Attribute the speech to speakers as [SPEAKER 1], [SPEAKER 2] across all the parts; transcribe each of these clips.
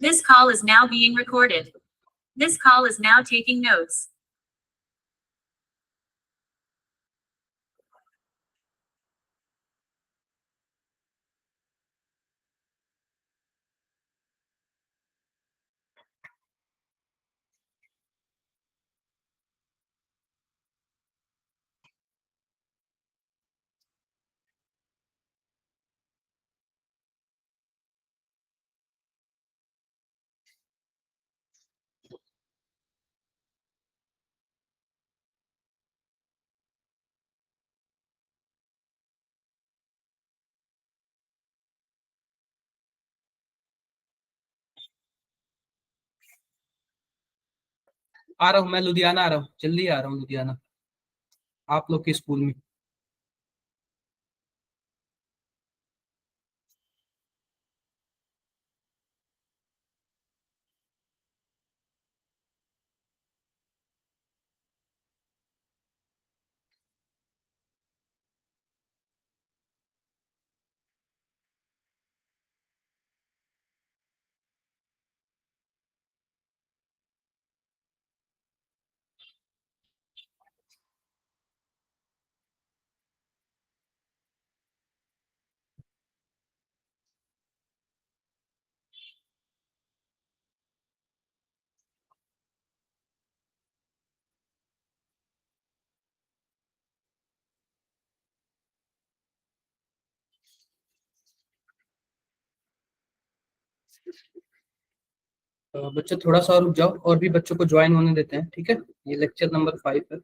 [SPEAKER 1] This call is now being recorded. This call is now taking notes.
[SPEAKER 2] आ रहा हूँ, मैं लुधियाना आ रहा हूँ, जल्दी आ रहा हूँ लुधियाना, आप लोग के स्कूल में। बच्चों थोड़ा सा रुक जाओ, और भी बच्चों को ज्वाइन होने देते हैं, ठीक है। ये लेक्चर नंबर 5 है,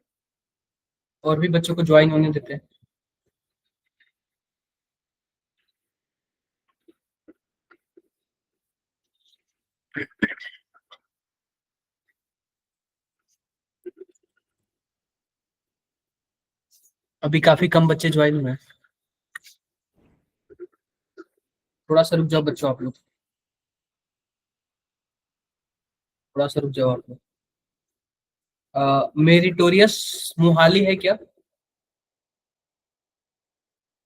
[SPEAKER 2] और भी बच्चों को ज्वाइन होने देते हैं। अभी काफी कम बच्चे ज्वाइन हुए हैं, थोड़ा सा रुक जाओ बच्चों, आप लोग थोड़ा सा रुक जाओ आप लोग। मेरिटोरियस मोहाली है क्या?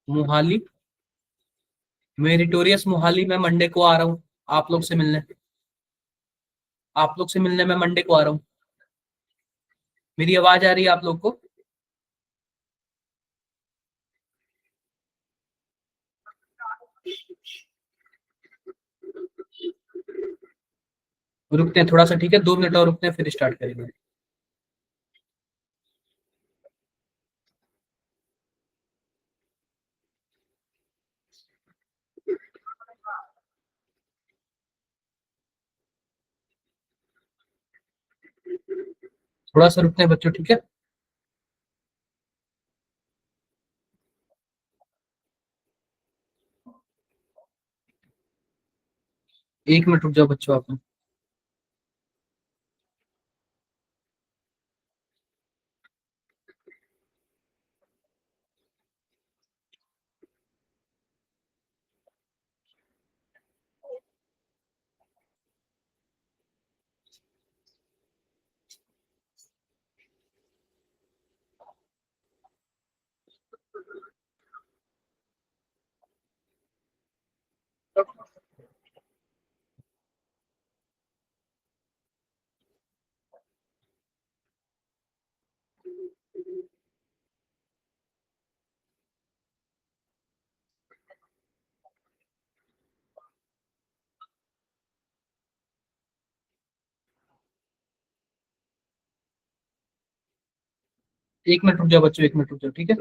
[SPEAKER 2] मोहाली, मेरिटोरियस मोहाली, मैं मंडे को आ रहा हूँ आप लोग से मिलने, आप लोग से मिलने मैं मंडे को आ रहा हूँ। मेरी आवाज आ रही है आप लोग को? रुकते हैं थोड़ा सा, ठीक है, 2 मिनट और रुकते हैं, फिर स्टार्ट करेंगे। थोड़ा सा रुकते हैं बच्चों, ठीक है। एक मिनट रुक जाओ बच्चों आप लोग। एक मिनट रुक जाओ बच्चों, एक मिनट रुक जाओ, ठीक है।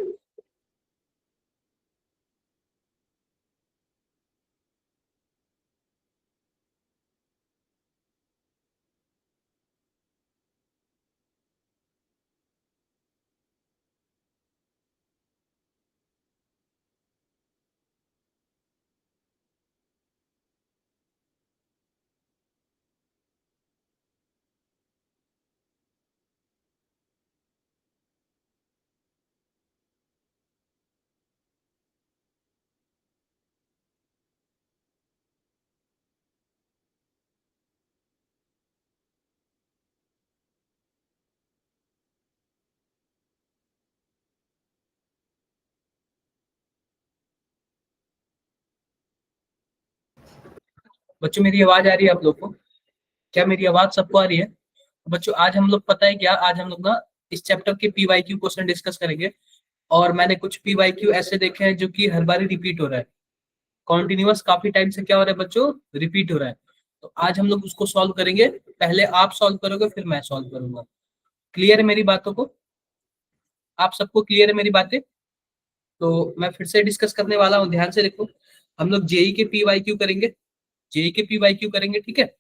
[SPEAKER 2] बच्चों मेरी आवाज आ रही है आप लोग को? क्या मेरी आवाज सबको आ रही है? बच्चों आज हम लोग पता है क्या, आज हम लोग ना इस चैप्टर के पीवाईक्यू क्वेश्चन डिस्कस करेंगे। और मैंने कुछ पीवाईक्यू ऐसे देखे हैं जो कि हर बार रिपीट हो रहा है, कॉन्टिन्यूअस काफी टाइम से क्या हो रहा है बच्चों, रिपीट हो रहा है। तो आज हम लोग उसको सॉल्व करेंगे। पहले आप सॉल्व करोगे फिर मैं सॉल्व करूंगा। क्लियर है मेरी बातों को? आप सबको क्लियर है मेरी बातें? तो मैं फिर से डिस्कस करने वाला हूँ, ध्यान से देखो। हम लोग जेई के पीवाईक्यू करेंगे, जेई के पीवाईक्यू करेंगे, ठीक है।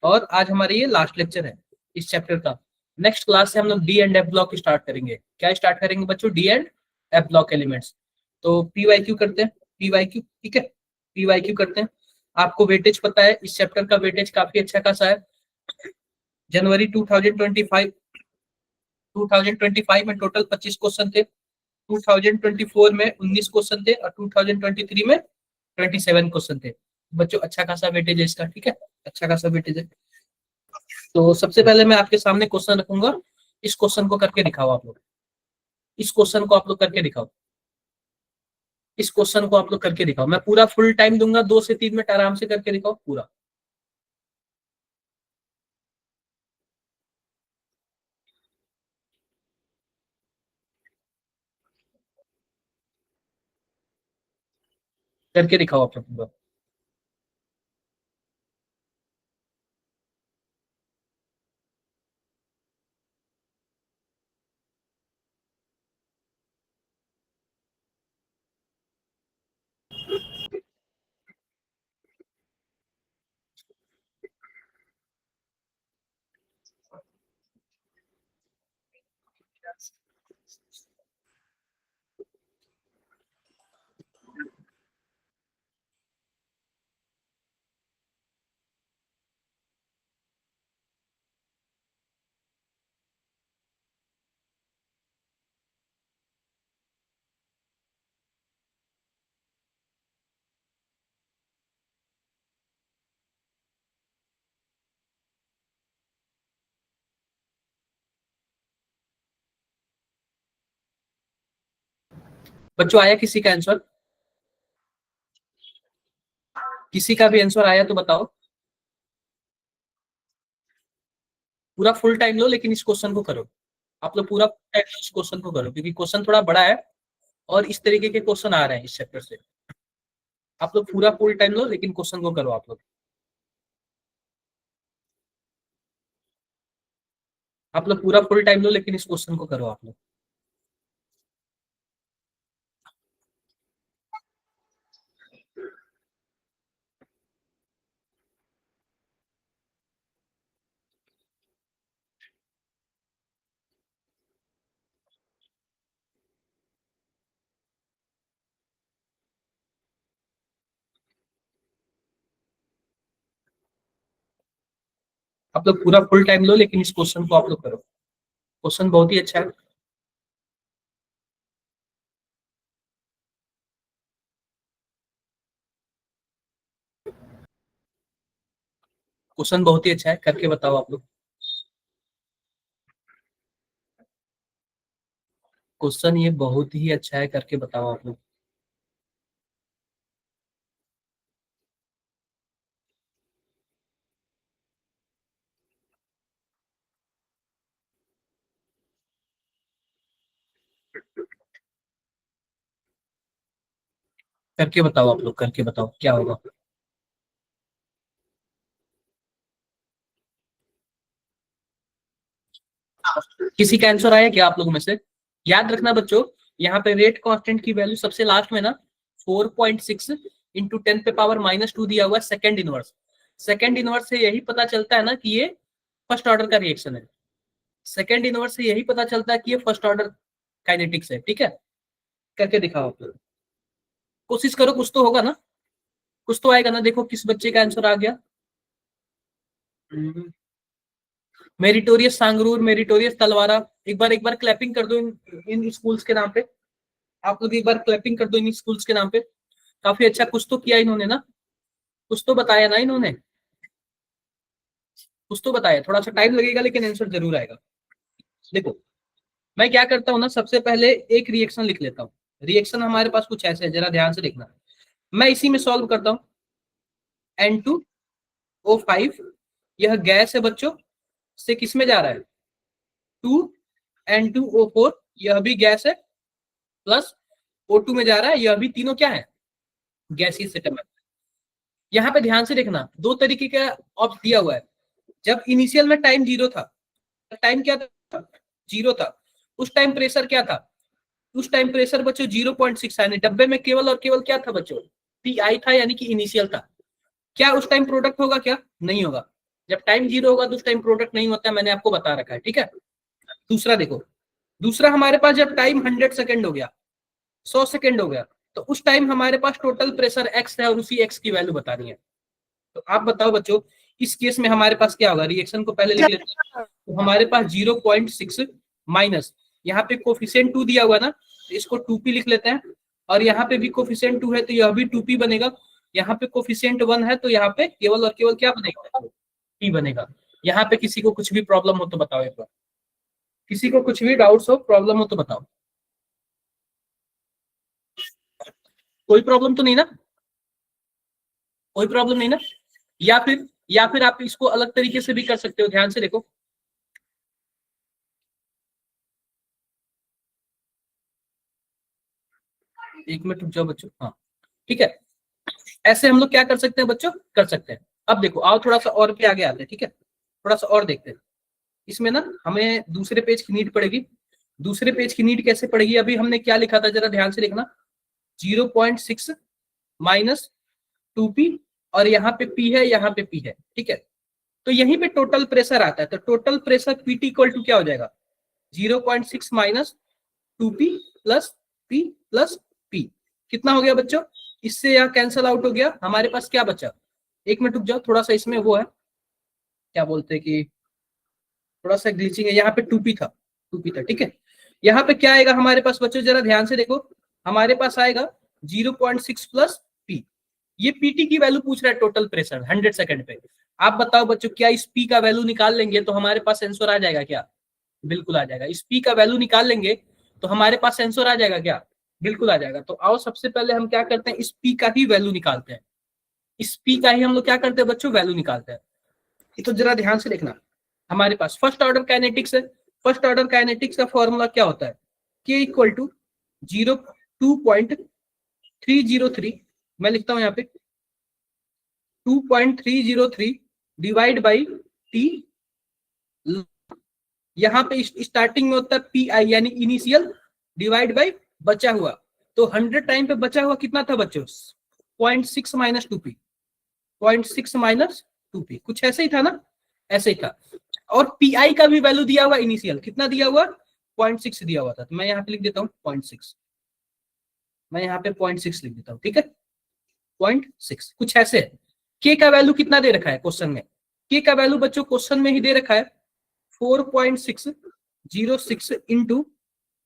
[SPEAKER 2] और आज हमारे ये लास्ट लेक्चर है इस चैप्टर का। नेक्स्ट क्लास से हम लोग D and F block start करेंगे। क्या स्टार्ट करेंगे बच्चों? D and F block elements. तो पीवाईक्यू करते हैं, पीवाईक्यू, ठीक है। पीवाईक्यू करते हैं। आपको वेटेज पता है, इस चैप्टर का वेटेज काफी अच्छा खासा है। जनवरी 2025 में टोटल 25 क्वेश्चन थे, 2024 में 19 क्वेश्चन थे और 2023 में 27 क्वेश्चन थे। बच्चों अच्छा खासा वेटेज है इसका, ठीक है, अच्छा खासा वेटेज है। तो सबसे पहले मैं आपके सामने क्वेश्चन रखूंगा, इस क्वेश्चन को करके दिखाओ आप लोग। इस क्वेश्चन को आप लोग करके दिखाओ, इस क्वेश्चन को आप लोग करके दिखाओ। मैं पूरा फुल टाइम दूंगा, 2 से 3 मिनट आराम से करके दिखाओ पूरा। करके दिखाओ आप लोग पूरा। बच्चों आया किसी का आंसर? किसी का भी आंसर आया तो बताओ। पूरा फुल टाइम लो लेकिन इस क्वेश्चन को करो। आप लोग पूरा फुल टाइम इस क्वेश्चन को करो, क्योंकि क्वेश्चन थोड़ा बड़ा है और इस तरीके के क्वेश्चन आ रहे हैं इस चैप्टर से। आप लोग पूरा फुल टाइम लो लेकिन क्वेश्चन को करो आप लोग। आप लोग पूरा फुल टाइम लो लेकिन इस क्वेश्चन को करो आप लोग। आप लोग पूरा फुल टाइम लो लेकिन इस क्वेश्चन को आप लोग करो। क्वेश्चन बहुत ही अच्छा है। क्वेश्चन बहुत ही अच्छा है, करके बताओ आप लोग। क्वेश्चन ये बहुत ही अच्छा है, करके बताओ आप लोग। करके बताओ आप लोग, करके बताओ क्या होगा। किसी का आंसर आया क्या आप लोगों में से? याद रखना बच्चों, यहाँ पे रेट कांस्टेंट की वैल्यू सबसे लास्ट में ना 4.6 इंटू 10⁻⁻² दिया हुआ है, सेकंड इनवर्स। सेकंड इनवर्स से यही पता चलता है ना कि ये फर्स्ट ऑर्डर का रिएक्शन है। सेकंड इनवर्स से यही पता चलता है कि ये फर्स्ट ऑर्डर काइनेटिक्स है, ठीक है। करके दिखाओ आप लोग, कोशिश करो, कुछ तो होगा ना, कुछ तो आएगा ना। देखो किस बच्चे का आंसर आ गया। मेरिटोरियस सांगरूर, मेरिटोरियस तलवारा। एक बार क्लैपिंग कर दो इन स्कूल्स के नाम पे। आप लोग एक बार क्लैपिंग कर दो इन स्कूल्स के नाम पे। काफी अच्छा कुछ तो किया इन्होंने ना, कुछ तो बताया ना इन्होंने, कुछ तो बताया। थोड़ा सा टाइम लगेगा लेकिन आंसर जरूर आएगा। देखो मैं क्या करता हूँ ना, सबसे पहले एक रिएक्शन लिख लेता हूँ। रिएक्शन हमारे पास कुछ ऐसे है, जरा ध्यान से देखना। मैं इसी में सॉल्व करता हूँ। N2O5 यह गैस है बच्चों, से किस में जा रहा है, 2N2O4, यह भी गैस है, प्लस O2 में जा रहा है, यह भी तीनों क्या है, गैसीय सिस्टम है। यहाँ पे ध्यान से देखना, दो तरीके का ऑप्शन दिया हुआ है। जब इनिशियल में टाइम जीरो था, टाइम क्या था, जीरो था, उस टाइम प्रेशर क्या था, उस टाइम प्रेशर बच्चों 0.6 यानी डब्बे में केवल और केवल क्या था बच्चों, पीआई था, यानी कि इनिशियल था। क्या उस टाइम प्रोडक्ट होगा, क्या नहीं होगा। जब टाइम जीरो होगा तो उस टाइम प्रोडक्ट नहीं होता है, मैंने आपको बता रखा है, ठीक है। दूसरा देखो, दूसरा हमारे पास जब टाइम 100 सेकेंड हो गया, 100 सेकेंड हो गया, तो उस टाइम हमारे पास टोटल प्रेशर एक्स है और उसी एक्स की वैल्यू बतानी है। तो आप बताओ बच्चों, इस केस में हमारे पास क्या होगा, रिएक्शन को पहले लिख लेते हैं। तो हमारे पास 0.6 माइनस, यहाँ पे कोफिशिएंट 2 दिया हुआ ना, तो इसको 2p लिख लेते हैं, और यहाँ पे भी कोफिशिएंट 2 है तो यह भी 2p बनेगा। यहाँ पे कोफिशिएंट 1 है तो यहाँ पे केवल और केवल क्या बनेगा, p बनेगा। यहाँ पे किसी को कुछ भी प्रॉब्लम हो तो बताओ एक बार, किसी को कुछ भी डाउट्स हो, प्रॉब्लम हो तो बताओ। कोई प्रॉब्लम तो नहीं ना, कोई प्रॉब्लम नहीं ना। या फिर आप इसको अलग तरीके से भी कर सकते हो, ध्यान से देखो। एक मिनट रुक जाओ बच्चों, हाँ ठीक है। ऐसे हम लोग क्या कर सकते हैं बच्चों, कर सकते हैं। अब देखो आओ थोड़ा सा और भी आगे आते हैं, ठीक है, थोड़ा सा और देखते हैं। इसमें ना हमें दूसरे पेज की नीड पड़ेगी। दूसरे पेज की नीड कैसे पड़ेगी, अभी हमने क्या लिखा था जरा ध्यान से देखना, 0.6 माइनस 2p, और यहाँ पे p है, यहाँ पे p है, ठीक है। तो यहीं पे टोटल प्रेशर आता है, तो total pressure PT equal to क्या हो जाएगा, 0.6 minus 2p plus p plus p। कितना हो गया बच्चों, इससे यहाँ कैंसल आउट हो गया, हमारे पास क्या बचा, एक मिनट रुक जाओ, थोड़ा सा इसमें वो है, क्या बोलते हैं कि थोड़ा सा ग्लिचिंग है, यहाँ पे 2p था, 2p था, ठीक है। यहाँ पे क्या आएगा हमारे पास बच्चों, जरा ध्यान से देखो, हमारे पास आएगा 0.6 प्लस p। ये पीटी की वैल्यू पूछ रहा है, टोटल प्रेशर 100 सेकंड पे। आप बताओ बच्चों, क्या इस पी का वैल्यू निकाल लेंगे तो हमारे पास आंसर आ जाएगा क्या, बिल्कुल आ जाएगा। इस पी का वैल्यू निकाल लेंगे तो हमारे पास आंसर आ जाएगा क्या, बिल्कुल आ जाएगा। तो आओ सबसे पहले हम क्या करते हैं, इस पी का ही वैल्यू निकालते हैं। इस पी का ही हम लोग क्या करते हैं बच्चों, वैल्यू निकालते हैं। तो जरा ध्यान से देखना, हमारे पास फर्स्ट ऑर्डर काइनेटिक्स है। फर्स्ट ऑर्डर काइनेटिक्स का फॉर्मूला क्या होता है, के इक्वल टू 2.303, मैं लिखता हूं यहाँ पे 2.303 डिवाइड बाई टी। यहाँ पे स्टार्टिंग में होता है पी आई यानी इनिशियल, डिवाइड बाई बचा हुआ। तो 100 टाइम पे बचा हुआ कितना था बच्चों, 0.6 माइनस 2p, 0.6 माइनस 2p, कुछ ऐसे ही था ना, ऐसे ही था। और पी आई का भी वैल्यू दिया हुआ इनिशियल, कितना दिया हुआ, 0.6 दिया हुआ था। तो मैं यहाँ पे लिख देता हूँ 0.6, मैं यहाँ पे 0.6 लिख देता हूँ, ठीक है, 0.6 कुछ ऐसे है। के का वैल्यू कितना दे रखा है क्वेश्चन में, के का वैल्यू बच्चों क्वेश्चन में ही दे रखा है 4.606 इंटू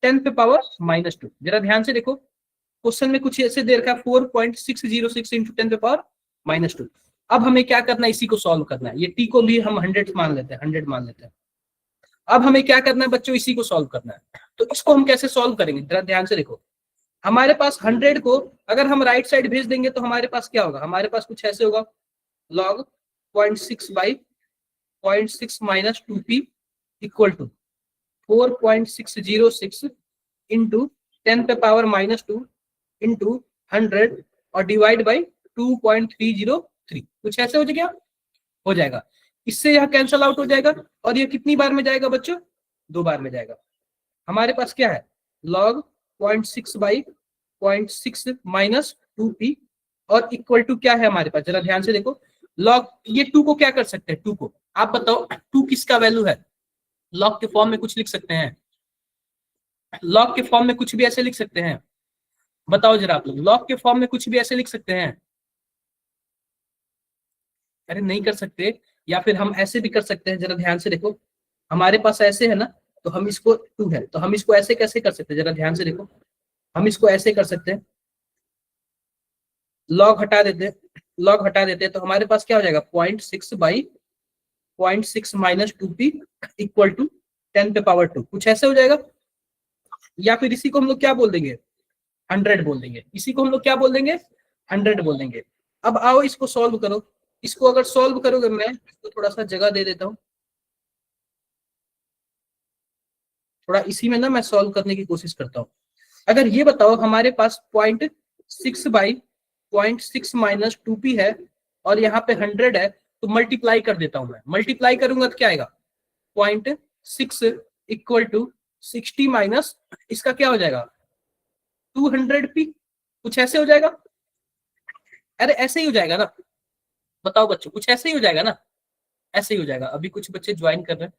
[SPEAKER 2] 10 पे पावर -2। जरा ध्यान से देखो, क्वेश्चन में कुछ ऐसे दे रखा है 4.606 इंटू 10 पे पावर -2। अब हमें क्या करना है, इसी को सॉल्व करना है। ये टी को भी हम 100 मान लेते हैं, 100 मान लेते हैं। अब हमें क्या करना है बच्चों, इसी को सॉल्व करना है। तो इसको हम कैसे सॉल्व करेंगे, जरा ध्यान से देखो। हमारे पास 100 को अगर हम राइट साइड भेज देंगे तो हमारे पास क्या होगा, हमारे पास कुछ ऐसे होगा, log 0.6 by 0.6 minus 2p equal to 4.606 into 10 पे पावर -2 इंटू 100 और डिवाइड बाई 2.303, कुछ ऐसे हो जाएगा, हो जाएगा। इससे यह कैंसल आउट हो जाएगा, और ये कितनी बार में जाएगा बच्चों, 2 बार में जाएगा। हमारे पास क्या है, log 0.6 बाई 0.6 माइनस 2p और इक्वल टू क्या है हमारे पास, जरा ध्यान से देखो। log ये 2 को क्या कर सकते हैं, 2 को आप बताओ 2 किसका वैल्यू है, log के फॉर्म में कुछ लिख सकते हैं, log के फॉर्म में कुछ भी ऐसे लिख सकते हैं, बताओ जरा आप लोग, log के फॉर्म में कुछ भी ऐसे लिख सकते हैं, अरे नहीं कर सकते। या फिर हम ऐसे भी कर सकते हैं, जरा ध्यान से देखो, हमारे पास ऐसे है ना, तो हम इसको 2 है तो हम इसको ऐसे कैसे कर सकते हैं, जरा ध्यान से देखो, हम इसको ऐसे कर सकते हैं, लॉग हटा देते, लॉग हटा देते तो हमारे पास क्या हो जाएगा, 0.6 by 0.6 minus 2p equal to 10 पे पावर 2, कुछ ऐसे हो जाएगा। या फिर इसी को हम लोग क्या बोल देंगे, 100 बोल देंगे, इसी को हम लोग क्या बोल देंगे, 100 बोल देंगे। अब आओ इसको सॉल्व करो, इसको अगर सॉल्व करोगे, मैं इसको थोड़ा सा जगह दे देता हूँ, थोड़ा इसी में ना मैं सॉल्व करने की कोशिश करता हूँ। अगर ये बताओ हमारे पास 0.6 बाई 0.6 माइनस 2p है और यहाँ पे 100 है, तो मल्टीप्लाई कर देता हूं मैं। मल्टीप्लाई करूंगा तो क्या आएगा, 0.6 इक्वल टू 60 माइनस इसका क्या हो जाएगा 200p, कुछ ऐसे हो जाएगा। अरे ऐसे ही हो जाएगा ना, बताओ बच्चों, कुछ ऐसे ही हो जाएगा ना, ऐसे ही हो जाएगा। अभी कुछ बच्चे ज्वाइन कर रहे हैं,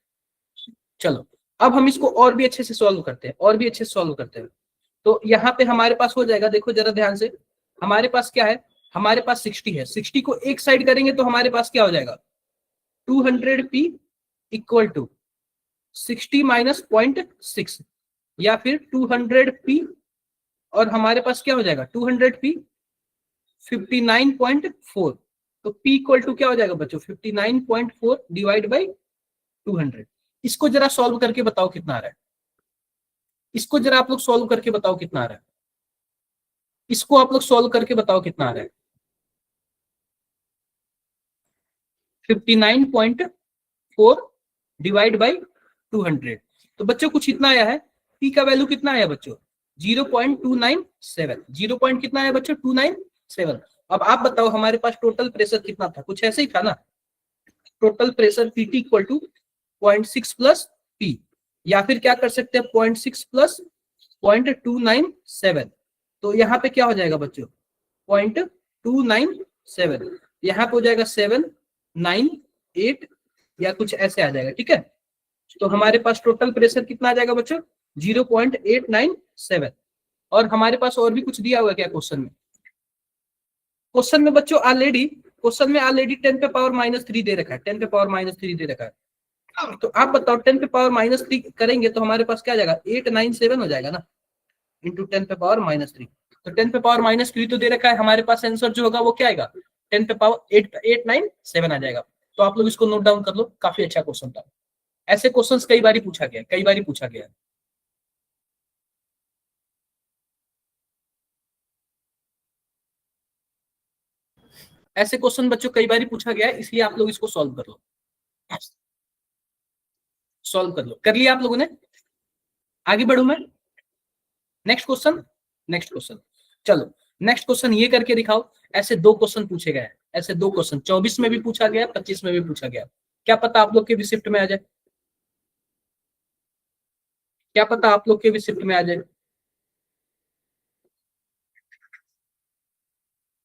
[SPEAKER 2] चलो अब हम इसको और भी अच्छे से सॉल्व करते हैं, और भी अच्छे से सॉल्व करते हैं। तो यहाँ पे हमारे पास हो जाएगा, देखो जरा ध्यान से, हमारे पास क्या है, हमारे पास 60 है, 60 को एक साइड करेंगे तो हमारे पास क्या हो जाएगा 200p इक्वल टू 60 माइनस 0.6, या फिर 200p और हमारे पास क्या हो जाएगा 200p 59.4, तो p इक्वल टू क्या हो जाएगा बच्चों 59.4 डिवाइड बाई 200। इसको जरा सॉल्व करके बताओ कितना आ रहा है, इसको जरा आप लोग सॉल्व करके बताओ कितना आ रहा है, इसको आप लोग सॉल्व करके बताओ कितना आ रहा है 59.4 डिवाइड बाई 200। तो बच्चों कुछ इतना आया है, p का वैल्यू कितना आया बच्चों 0.297, 0 पॉइंट कितना आया बच्चों 297। अब आप बताओ हमारे पास टोटल प्रेशर कितना था, कुछ ऐसे ही था ना, total pressure PT equal to 0.6 plus P, या फिर क्या कर सकते हैं 0.6 प्लस 0.297, तो यहाँ पे क्या हो जाएगा बच्चों 0.297, यहाँ पे हो जाएगा 798 या कुछ ऐसे आ जाएगा, ठीक है। तो हमारे पास टोटल प्रेशर कितना आ जाएगा बच्चों 0.897। और हमारे पास और भी कुछ दिया हुआ है क्या क्वेश्चन में, क्वेश्चन में बच्चों ऑलरेडी, क्वेश्चन में ऑलरेडी 10 पे पावर माइनस 3 दे रखा है, 10 पे पावर माइनस 3 दे रखा है। तो आप बताओ 10 पे पावर माइनस 3 करेंगे तो हमारे पास क्या आ जाएगा 897 हो जाएगा ना, इंटू 10 पे पावर माइनस 3। तो 10 पे पावर माइनस 3 तो दे रखा है, हमारे पास आंसर जो होगा वो क्या आएगा 10 पे पावर 897 आ जाएगा। तो आप लोग इसको नोट डाउन कर लो, काफी अच्छा क्वेश्चन था। ऐसे क्वेश्चंस कई बार पूछा गया, कई बार पूछा गया। ऐसे क्वेश्चन बच्चों कई बार पूछा गया है, इसलिए आप लोग इसको सॉल्व कर लो, सॉल्व कर लो। कर लिया आप लोगों ने, आगे बढ़ू मैं, नेक्स्ट क्वेश्चन, नेक्स्ट क्वेश्चन, चलो नेक्स्ट क्वेश्चन ये करके दिखाओ। ऐसे दो क्वेश्चन पूछे गए हैं, ऐसे दो क्वेश्चन 24 में भी पूछा गया, 25 में भी पूछा गया, क्या पता आप लोग के भी शिफ्ट में आ जाए, क्या पता आप लोग के भी शिफ्ट में आ जाए।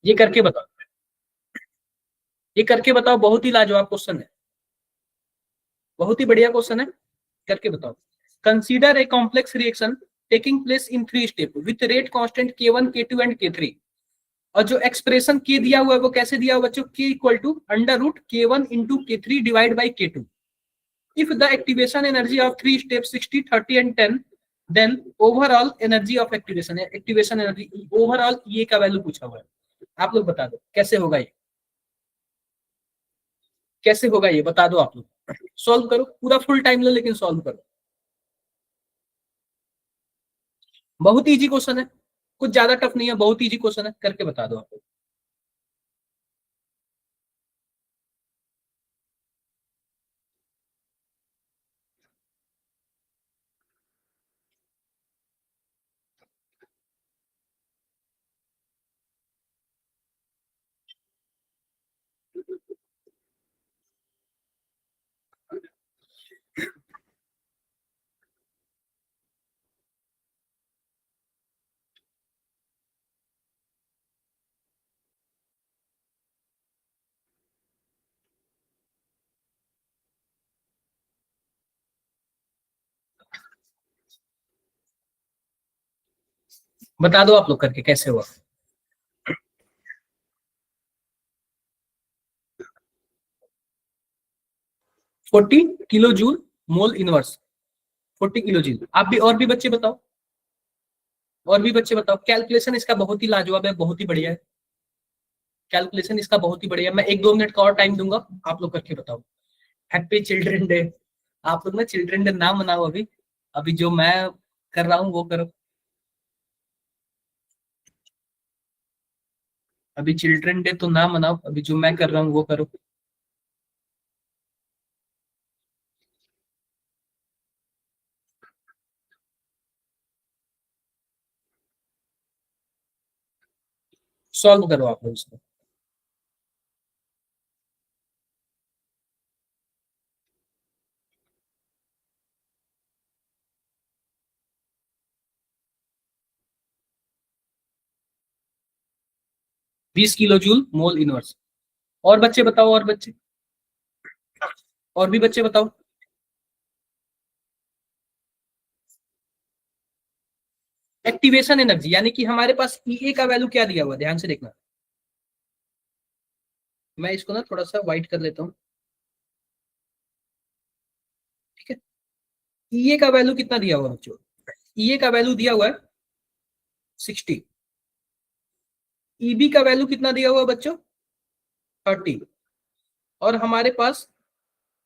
[SPEAKER 2] ये करके बताओ, ये करके बताओ, बहुत ही लाजवाब क्वेश्चन है, बहुत ही बढ़िया क्वेश्चन है, करके बताओ। Consider a complex reaction taking place in 3 step with rate constant K1 K2 and K3, और जो एक्सप्रेशन K दिया हुआ है वो कैसे दिया हुआ बच्चों, K equal to under root K1 into K3 divide by K2। If the activation energy of 3 steps 60, 30 and 10, then overall energy of activation है, activation energy overall ये का वैल्यू पूछा हुआ है। आप लोग बता दो कैसे होगा ये, कैसे होगा ये बता दो आप लोग, सॉल्व करो, पूरा फुल टाइम लो लेकिन सॉल्व करो। बहुत इजी क्वेश्चन है, कुछ ज्यादा टफ नहीं है, बहुत इजी क्वेश्चन है, करके बता दो आप लोग। बता दो आप लोग करके कैसे हुआ। 40 kilo joule mole inverse, 40 kilo joule. आप भी और भी बच्चे बताओ, और भी बच्चे बताओ। कैलकुलेशन इसका बहुत ही लाजवाब है, बहुत ही बढ़िया है, कैलकुलेशन इसका बहुत ही बढ़िया है। मैं 1-2 मिनट का और टाइम दूंगा, आप लोग करके बताओ। हैप्पी चिल्ड्रन डे, आप लोग ना चिल्ड्रन डे ना मनाओ अभी, अभी जो मैं कर रहा हूँ वो करो। अभी चिल्ड्रन डे तो ना मनाओ, अभी जो मैं कर रहा हूँ वो करो। सॉल्व करो आप लोग इसको। बीस किलो जूल मोल इनवर्स। और बच्चे बताओ, और बच्चे, और भी बच्चे बताओ। एक्टिवेशन एनर्जी, यानी कि हमारे पास ईए का वैल्यू क्या दिया हुआ है, ध्यान से देखना। मैं इसको ना थोड़ा सा व्हाइट कर लेता हूँ, ठीक है। ईए का वैल्यू कितना दिया हुआ है बच्चों? ईए का वैल्यू दिया हुआ है 60। ईबी का वैल्यू कितना दिया हुआ है बच्चों? 30। और हमारे पास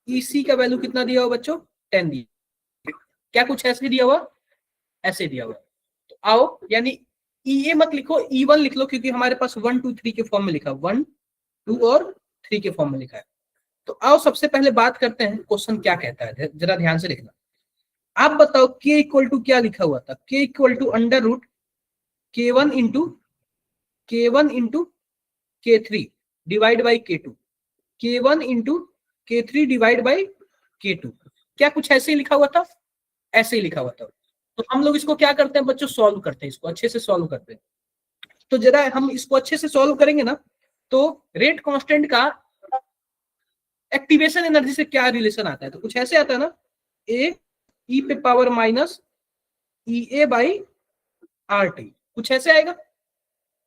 [SPEAKER 2] ईसी का वैल्यू कितना दिया हुआ बच्चों? 10 दिया। क्या कुछ ऐसे दिया हुआ? ऐसे दिया हुआ। तो आओ, यानी ईए मत लिखो, ई1 लिख लो, क्योंकि हमारे पास 1 2 3 के फॉर्म में लिखा, 1 2 और 3 के फॉर्म में लिखा है। तो आओ सबसे पहले बात करते हैं क्वेश्चन क्या कहता है, जरा ध्यान से देखना। आप बताओ k इक्वल टू क्या लिखा हुआ था? k equal to under root k1 into k3 divide by k2, k1 into k3 divide by k2। क्या कुछ ऐसे ही लिखा हुआ था? ऐसे ही लिखा हुआ था। तो हम लोग इसको क्या करते हैं बच्चों? सॉल्व करते हैं, इसको अच्छे से सॉल्व करते हैं। तो जरा हम इसको अच्छे से सॉल्व करेंगे ना, तो रेट कांस्टेंट का एक्टिवेशन एनर्जी से क्या रिलेशन आता है? तो कुछ ऐसे आता है ना, ए ई पे power minus E A by R T, कुछ ऐसे आएगा।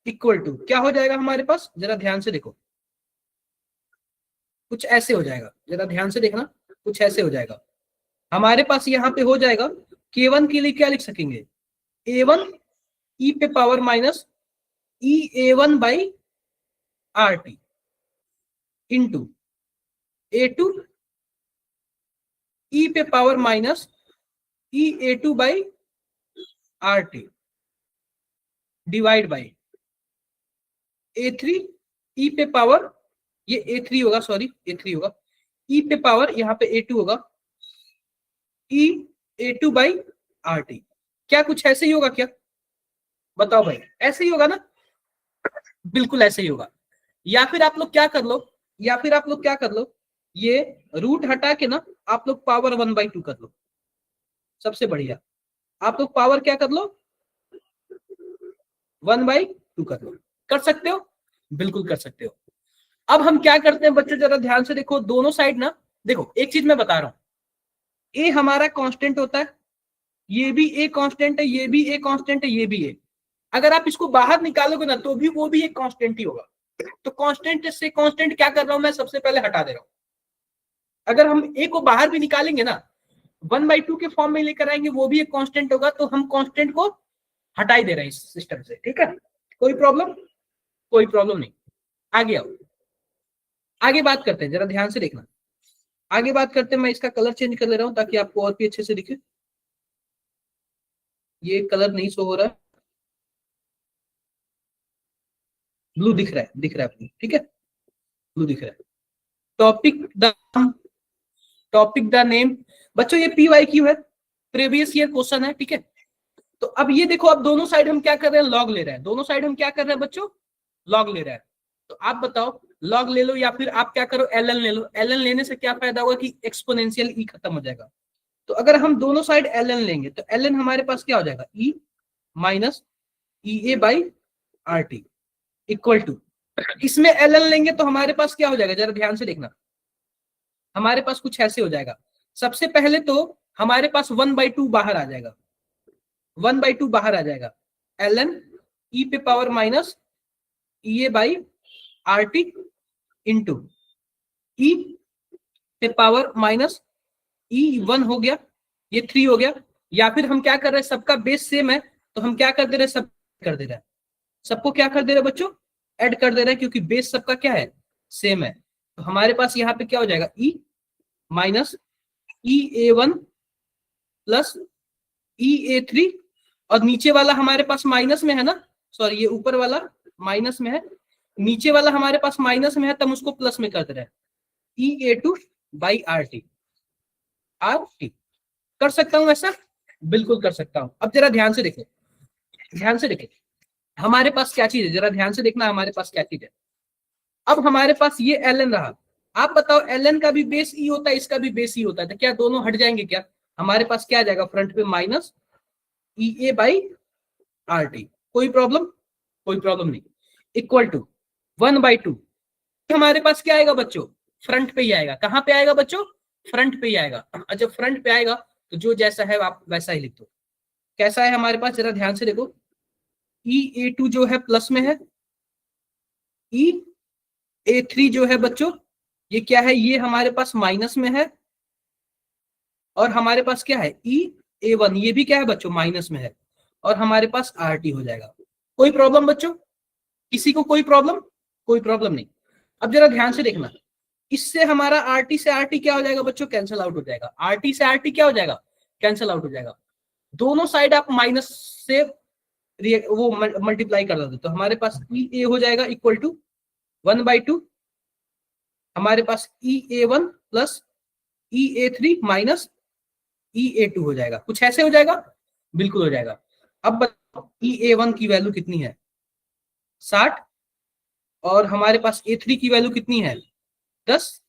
[SPEAKER 2] इक्वल टू क्या हो जाएगा हमारे पास? जरा ध्यान से देखो, कुछ ऐसे हो जाएगा, जरा ध्यान से देखना, कुछ ऐसे हो जाएगा। हमारे पास यहाँ पे हो जाएगा, k1 के लिए क्या लिख सकेंगे? a1 ई पे power minus E A1 by R T into a2 ई पे power minus E A2 by R T divide by a3 ई पे पावर, ये a3 होगा, सॉरी a3 होगा, ई पे पावर यहाँ पे a2 होगा, ई ए2 बाई आर टी। क्या कुछ ऐसे ही होगा क्या? बताओ भाई, ऐसे ही होगा ना? बिल्कुल ऐसे ही होगा। या फिर आप लोग क्या कर लो, या फिर आप लोग क्या कर लो, ये रूट हटा के ना आप लोग पावर 1/2 कर लो, सबसे बढ़िया। आप लोग पावर क्या कर लो? 1/2 कर लो। कर सकते हो? बिल्कुल कर सकते हो। अब हम क्या करते हैं बच्चों, जरा ध्यान से देखो, दोनों साइड ना, देखो एक चीज मैं बता रहा हूं, ए हमारा कांस्टेंट होता है, ये भी ए कांस्टेंट है, ये भी ए कांस्टेंट है, ये भी ए। अगर आप इसको बाहर निकालोगे ना तो भी वो भी एक कांस्टेंट ही होगा। तो कांस्टेंट से कांस्टेंट क्या कर रहा हूं मैं, सबसे पहले हटा दे रहा हूं। अगर हम ए को बाहर भी निकालेंगे ना, 1/2 के फॉर्म में लेकर आएंगे, वो भी एक कांस्टेंट होगा। तो हम कांस्टेंट को हटा ही दे रहे हैं इस सिस्टम से, ठीक है। कोई प्रॉब्लम? कोई प्रॉब्लम नहीं। आगे आओ, आगे बात करते हैं, जरा ध्यान से देखना। आगे बात करते हैं, मैं इसका कलर चेंज कर ले रहा हूं ताकि आपको और भी अच्छे से दिखे। ये कलर नहीं शो हो रहा है, ब्लू दिख रहा है, दिख रहा है ब्लू, ठीक है, ब्लू दिख रहा है। Topic the topic the name, बच्चों ये PYQ है, प्रीवियस ईयर क्वेश्चन है, ठीक है। तो अब ये देखो, अब दोनों साइड हम क्या कर रहे हैं? लॉग ले रहे हैं। दोनों साइड हम क्या कर रहे हैं बच्चों? लॉग ले रहे हैं। तो आप बताओ, लॉग ले लो या फिर आप क्या करो, ln ले लो। ln लेने से क्या फायदा होगा कि एक्सपोनेंशियल ई खत्म हो जाएगा। तो अगर हम दोनों साइड ln लेंगे तो ln हमारे पास क्या हो जाएगा? E minus E A by R T equal to, इसमें ln लेंगे तो हमारे पास क्या हो जाएगा, जरा ध्यान से देखना। हमारे पास कुछ ऐसे हो जाएगा। सबसे पहले तो हमारे पास 1/2 बाहर आ जाएगा, 1/2 बाहर आ जाएगा। ln ई पे power minus E A by R T into e पे पावर माइनस E1 हो गया, ये 3 हो गया। या फिर हम क्या कर रहे हैं, सबका बेस सेम है तो हम क्या कर दे रहे हैं, सब कर दे रहे हैं, सबको क्या कर दे रहे हैं बच्चों? ऐड कर दे रहे हैं, क्योंकि बेस सबका क्या है? सेम है। तो हमारे पास यहाँ पे क्या हो जाएगा? E minus E A1 plus E A3, और नीचे वाला हमारे पास माइनस में है ना, सॉरी ये ऊपर वाला माइनस में है, नीचे वाला हमारे पास माइनस में है तब उसको प्लस में कर दे रहे हैं, E_A2 बाई RT। कर सकता हूं ऐसा? बिल्कुल कर सकता हूं। अब जरा ध्यान से देखो, ध्यान से देखो हमारे पास क्या चीज है, जरा ध्यान से देखना हमारे पास क्या चीज है। अब हमारे पास ये ln रहा, आप बताओ ln का भी बेस ई होता है, इसका भी बेस ई होता है, तो क्या दोनों हट जाएंगे क्या? हमारे पास क्या आ जाएगा फ्रंट पे, माइनस EA बाई RT। कोई प्रॉब्लम? कोई प्रॉब्लम नहीं। इक्वल टू 1/2, हमारे पास क्या आएगा बच्चों? फ्रंट पे ही आएगा। कहां पे आएगा बच्चों? फ्रंट पे ही आएगा। और जब फ्रंट पे आएगा तो जो जैसा है आप वैसा ही लिख दो। कैसा है हमारे पास, जरा ध्यान से देखो, E_A2 जो है प्लस में है, E_A3 जो है बच्चों ये क्या है, ये हमारे पास माइनस में है, और हमारे पास क्या है E_A1 ये भी क्या है बच्चों, माइनस में है, और हमारे पास RT हो जाएगा। कोई प्रॉब्लम बच्चों? किसी को कोई प्रॉब्लम? कोई प्रॉब्लम नहीं। अब जरा ध्यान से देखना, इससे हमारा RT से RT क्या हो जाएगा बच्चों, कैंसिल आउट हो जाएगा। RT से RT क्या हो जाएगा, कैंसिल आउट हो जाएगा। दोनों साइड आप माइनस से वो मल्टीप्लाई कर दो, तो हमारे पास EA हो जाएगा इक्वल टू 1/2, हमारे पास EA1 plus EA3 minus EA2 हो जाएगा। कुछ ऐसे हो जाएगा? बिल्कुल हो जाएगा। अब बताओ EA1 की वैल्यू कितनी है, 60, और हमारे पास A3 की वैल्यू कितनी है, 10।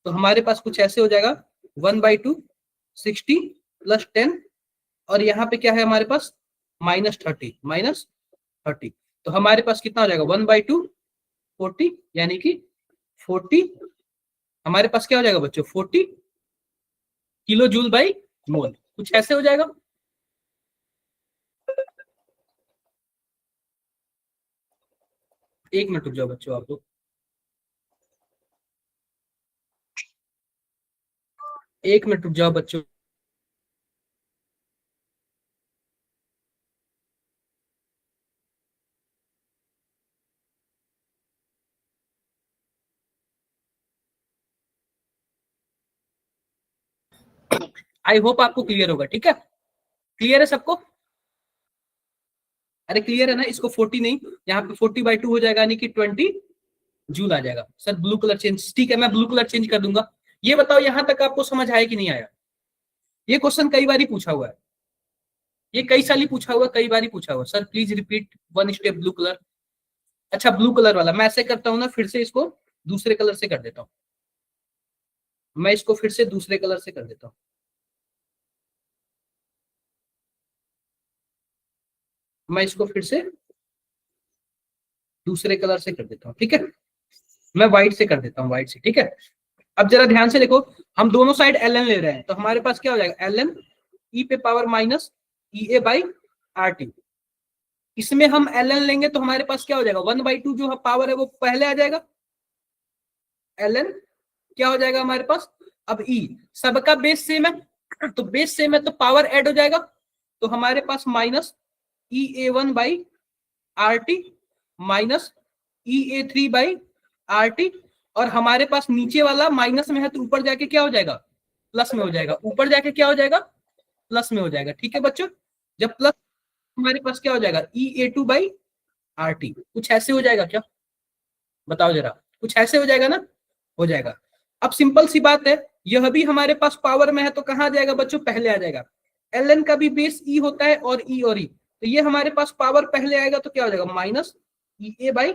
[SPEAKER 2] तो हमारे पास कुछ ऐसे हो जाएगा 1/2 60 प्लस 10, और यहाँ पे क्या है हमारे पास -30। तो हमारे पास कितना हो जाएगा 1/2 40, यानी कि 40, हमारे पास क्या हो जाएगा बच्चों 40 किलो जूल बाई मोल। कुछ ऐसे हो जाएगा। एक मिनट रुक जाओ बच्चों, आप लोग एक मिनट रुक जाओ बच्चों। आई होप आपको क्लियर होगा, ठीक है? क्लियर है सबको? अरे क्लियर है ना? इसको 40 नहीं, यहाँ पे 40/2 हो जाएगा, यानी कि 20 जूल आ जाएगा। सर ब्लू कलर चेंज, ठीक है मैं ब्लू कलर चेंज कर दूंगा। ये बताओ यहां तक आपको समझ आया कि नहीं आया? ये क्वेश्चन कई बार पूछा हुआ है, ये कई साल ही पूछा हुआ, कई बार पूछा हुआ। Sir please repeat 1 step blue colour. अच्छा ब्लू कलर वाला मैं ऐसे करता हूँ ना, फिर से इसको दूसरे कलर से कर देता हूँ, मैं इसको फिर से दूसरे कलर से कर देता हूँ। मैं इसको फिर से दूसरे कलर से कर देता हूँ, ठीक है? मैं व्हाइट से कर देता हूँ, व्हाइट से, ठीक है? अब जरा ध्यान से देखो, हम दोनों साइड ln ले रहे हैं, तो हमारे पास क्या हो जाएगा ln e पे power minus EA by RT। इसमें हम ln लेंगे तो हमारे पास क्या हो जाएगा 1/2 जो पावर है वो पहले आ जाएगा, ln क्या हो जाएगा हमारे पास। अब e सबका बेस सेम है, तो बेस सेम है तो पावर ऐड हो जाएगा, तो हमारे पास minus EA1 by RT minus EA3 by RT, और हमारे पास नीचे वाला माइनस में है तो ऊपर जाके क्या हो जाएगा, प्लस में हो जाएगा। ऊपर जाके क्या हो जाएगा, प्लस में हो जाएगा, ठीक है बच्चों? जब प्लस हमारे पास क्या हो जाएगा EA2 बाई RT। कुछ ऐसे हो जाएगा क्या, बताओ जरा? कुछ ऐसे हो जाएगा ना? हो जाएगा। अब सिंपल सी बात है, यह भी हमारे पास पावर में है तो कहां आ जाएगा बच्चों, पहले आ जाएगा। ln का भी बेस e होता है, और e और e, तो ये हमारे पास पावर पहले आएगा तो क्या हो जाएगा minus EA by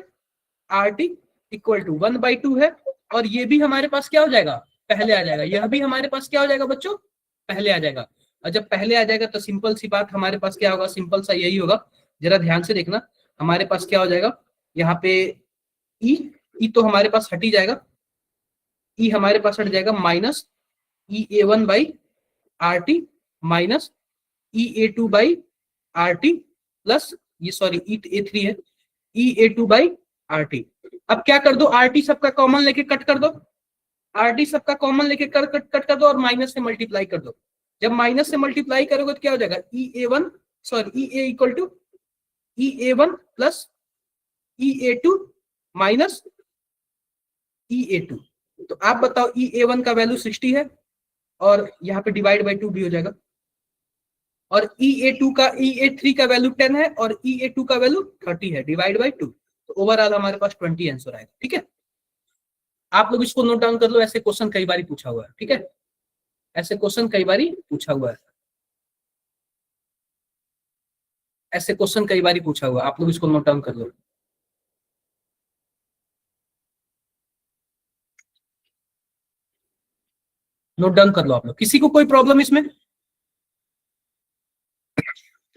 [SPEAKER 2] RT equal to 1/2 है, और ये भी हमारे पास क्या हो जाएगा, पहले आ जाएगा। यह भी हमारे पास क्या हो जाएगा बच्चों, पहले आ जाएगा। और जब पहले आ जाएगा तो सिंपल सी बात हमारे पास क्या होगा, सिंपल सा यही होगा। जरा ध्यान से देखना, हमारे पास क्या हो जाएगा यहाँ पे ई तो हमारे पास हट ही जाएगा, ई हमारे पास हट जाएगा, minus EA1 by RT minus EA2 by RT plus ये सॉरी EA3 है, EA2 बाई RT। अब क्या कर दो, RT सबका कॉमन लेके कट कर दो, RT सबका कॉमन लेके कट कर दो, और माइनस से मल्टीप्लाई कर दो। जब माइनस से मल्टीप्लाई करोगे तो क्या हो जाएगा EA1 sorry EA equal to EA1 plus EA2 minus EA2। तो आप बताओ EA1 का वैल्यू 60 है, और यहाँ पे डिवाइड बाई 2 भी हो जाएगा, और EA3 का वैल्यू 10 है, और EA2 का वैल्यू 30 है, डिवाइड बाई 2। तो ओवरऑल हमारे पास 20 आंसर आएगा। ठीक है, आप लोग इसको नोट डाउन कर लो, ऐसे क्वेश्चन कई बार पूछा हुआ है। ठीक है, ऐसे क्वेश्चन कई बार पूछा हुआ है, ऐसे क्वेश्चन कई बार पूछा हुआ है, आप लोग इसको नोट डाउन कर लो। नोट डाउन कर लो आप लोग। किसी को कोई प्रॉब्लम इसमें?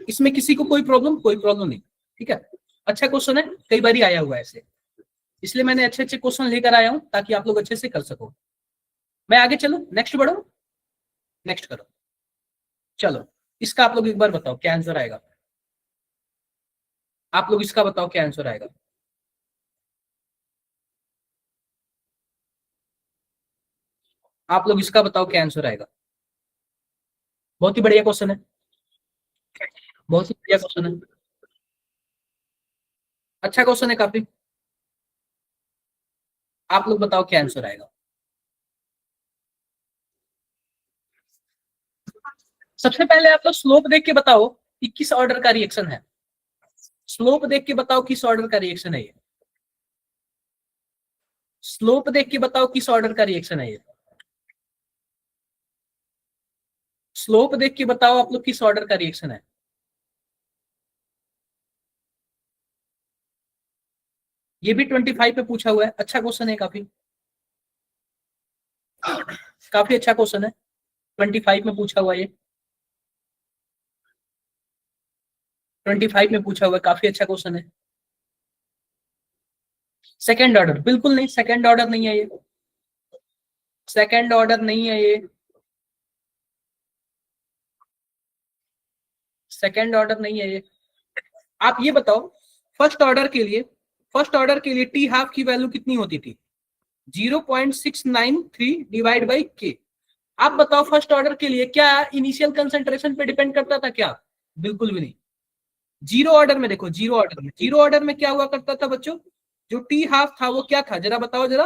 [SPEAKER 2] इसमें किसी को कोई प्रॉब्लम? कोई प्रॉब्लम नहीं। ठीक है, अच्छा क्वेश्चन है, कई बार आया हुआ है ऐसे, इसलिए मैंने अच्छे अच्छे क्वेश्चन लेकर आया हूं ताकि आप लोग अच्छे से कर सको। मैं आगे चलूं, नेक्स्ट बढ़ो, नेक्स्ट करो। चलो, इसका आप लोग एक बार बताओ क्या आंसर आएगा। आप लोग इसका बताओ क्या आंसर आएगा। आप लोग इसका बताओ क्या आंसर आएगा। बहुत ही बढ़िया क्वेश्चन है, बहुत ही बढ़िया क्वेश्चन है, अच्छा क्वेश्चन है काफी। आप लोग बताओ क्या आंसर आएगा। सबसे पहले आप लोग स्लोप देख के बताओ कि किस ऑर्डर का रिएक्शन है। स्लोप देख के बताओ किस ऑर्डर का रिएक्शन है ये। स्लोप देख के बताओ किस ऑर्डर का रिएक्शन है ये। स्लोप देख के बताओ आप लोग किस ऑर्डर का रिएक्शन है। ये भी 25 पे पूछा हुआ है, अच्छा क्वेश्चन है काफी, काफी अच्छा क्वेश्चन है, 25 में पूछा हुआ है ये, 25 में पूछा हुआ है, काफी अच्छा क्वेश्चन है। सेकंड ऑर्डर बिल्कुल नहीं, सेकंड ऑर्डर नहीं है ये, सेकंड ऑर्डर नहीं है ये, सेकंड ऑर्डर नहीं है ये। आप ये बताओ, फर्स्ट ऑर्डर के लिए, फर्स्ट ऑर्डर के लिए टी हाफ की वैल्यू कितनी होती थी? 0.693 डिवाइड बाई के। आप बताओ फर्स्ट ऑर्डर के लिए क्या इनिशियल कंसंट्रेशन पे डिपेंड करता था क्या? बिल्कुल भी नहीं। जीरो ऑर्डर में देखो, जीरो ऑर्डर में, जीरो ऑर्डर में क्या हुआ करता था बच्चों? जो टी हाफ था वो क्या था, जरा बताओ जरा,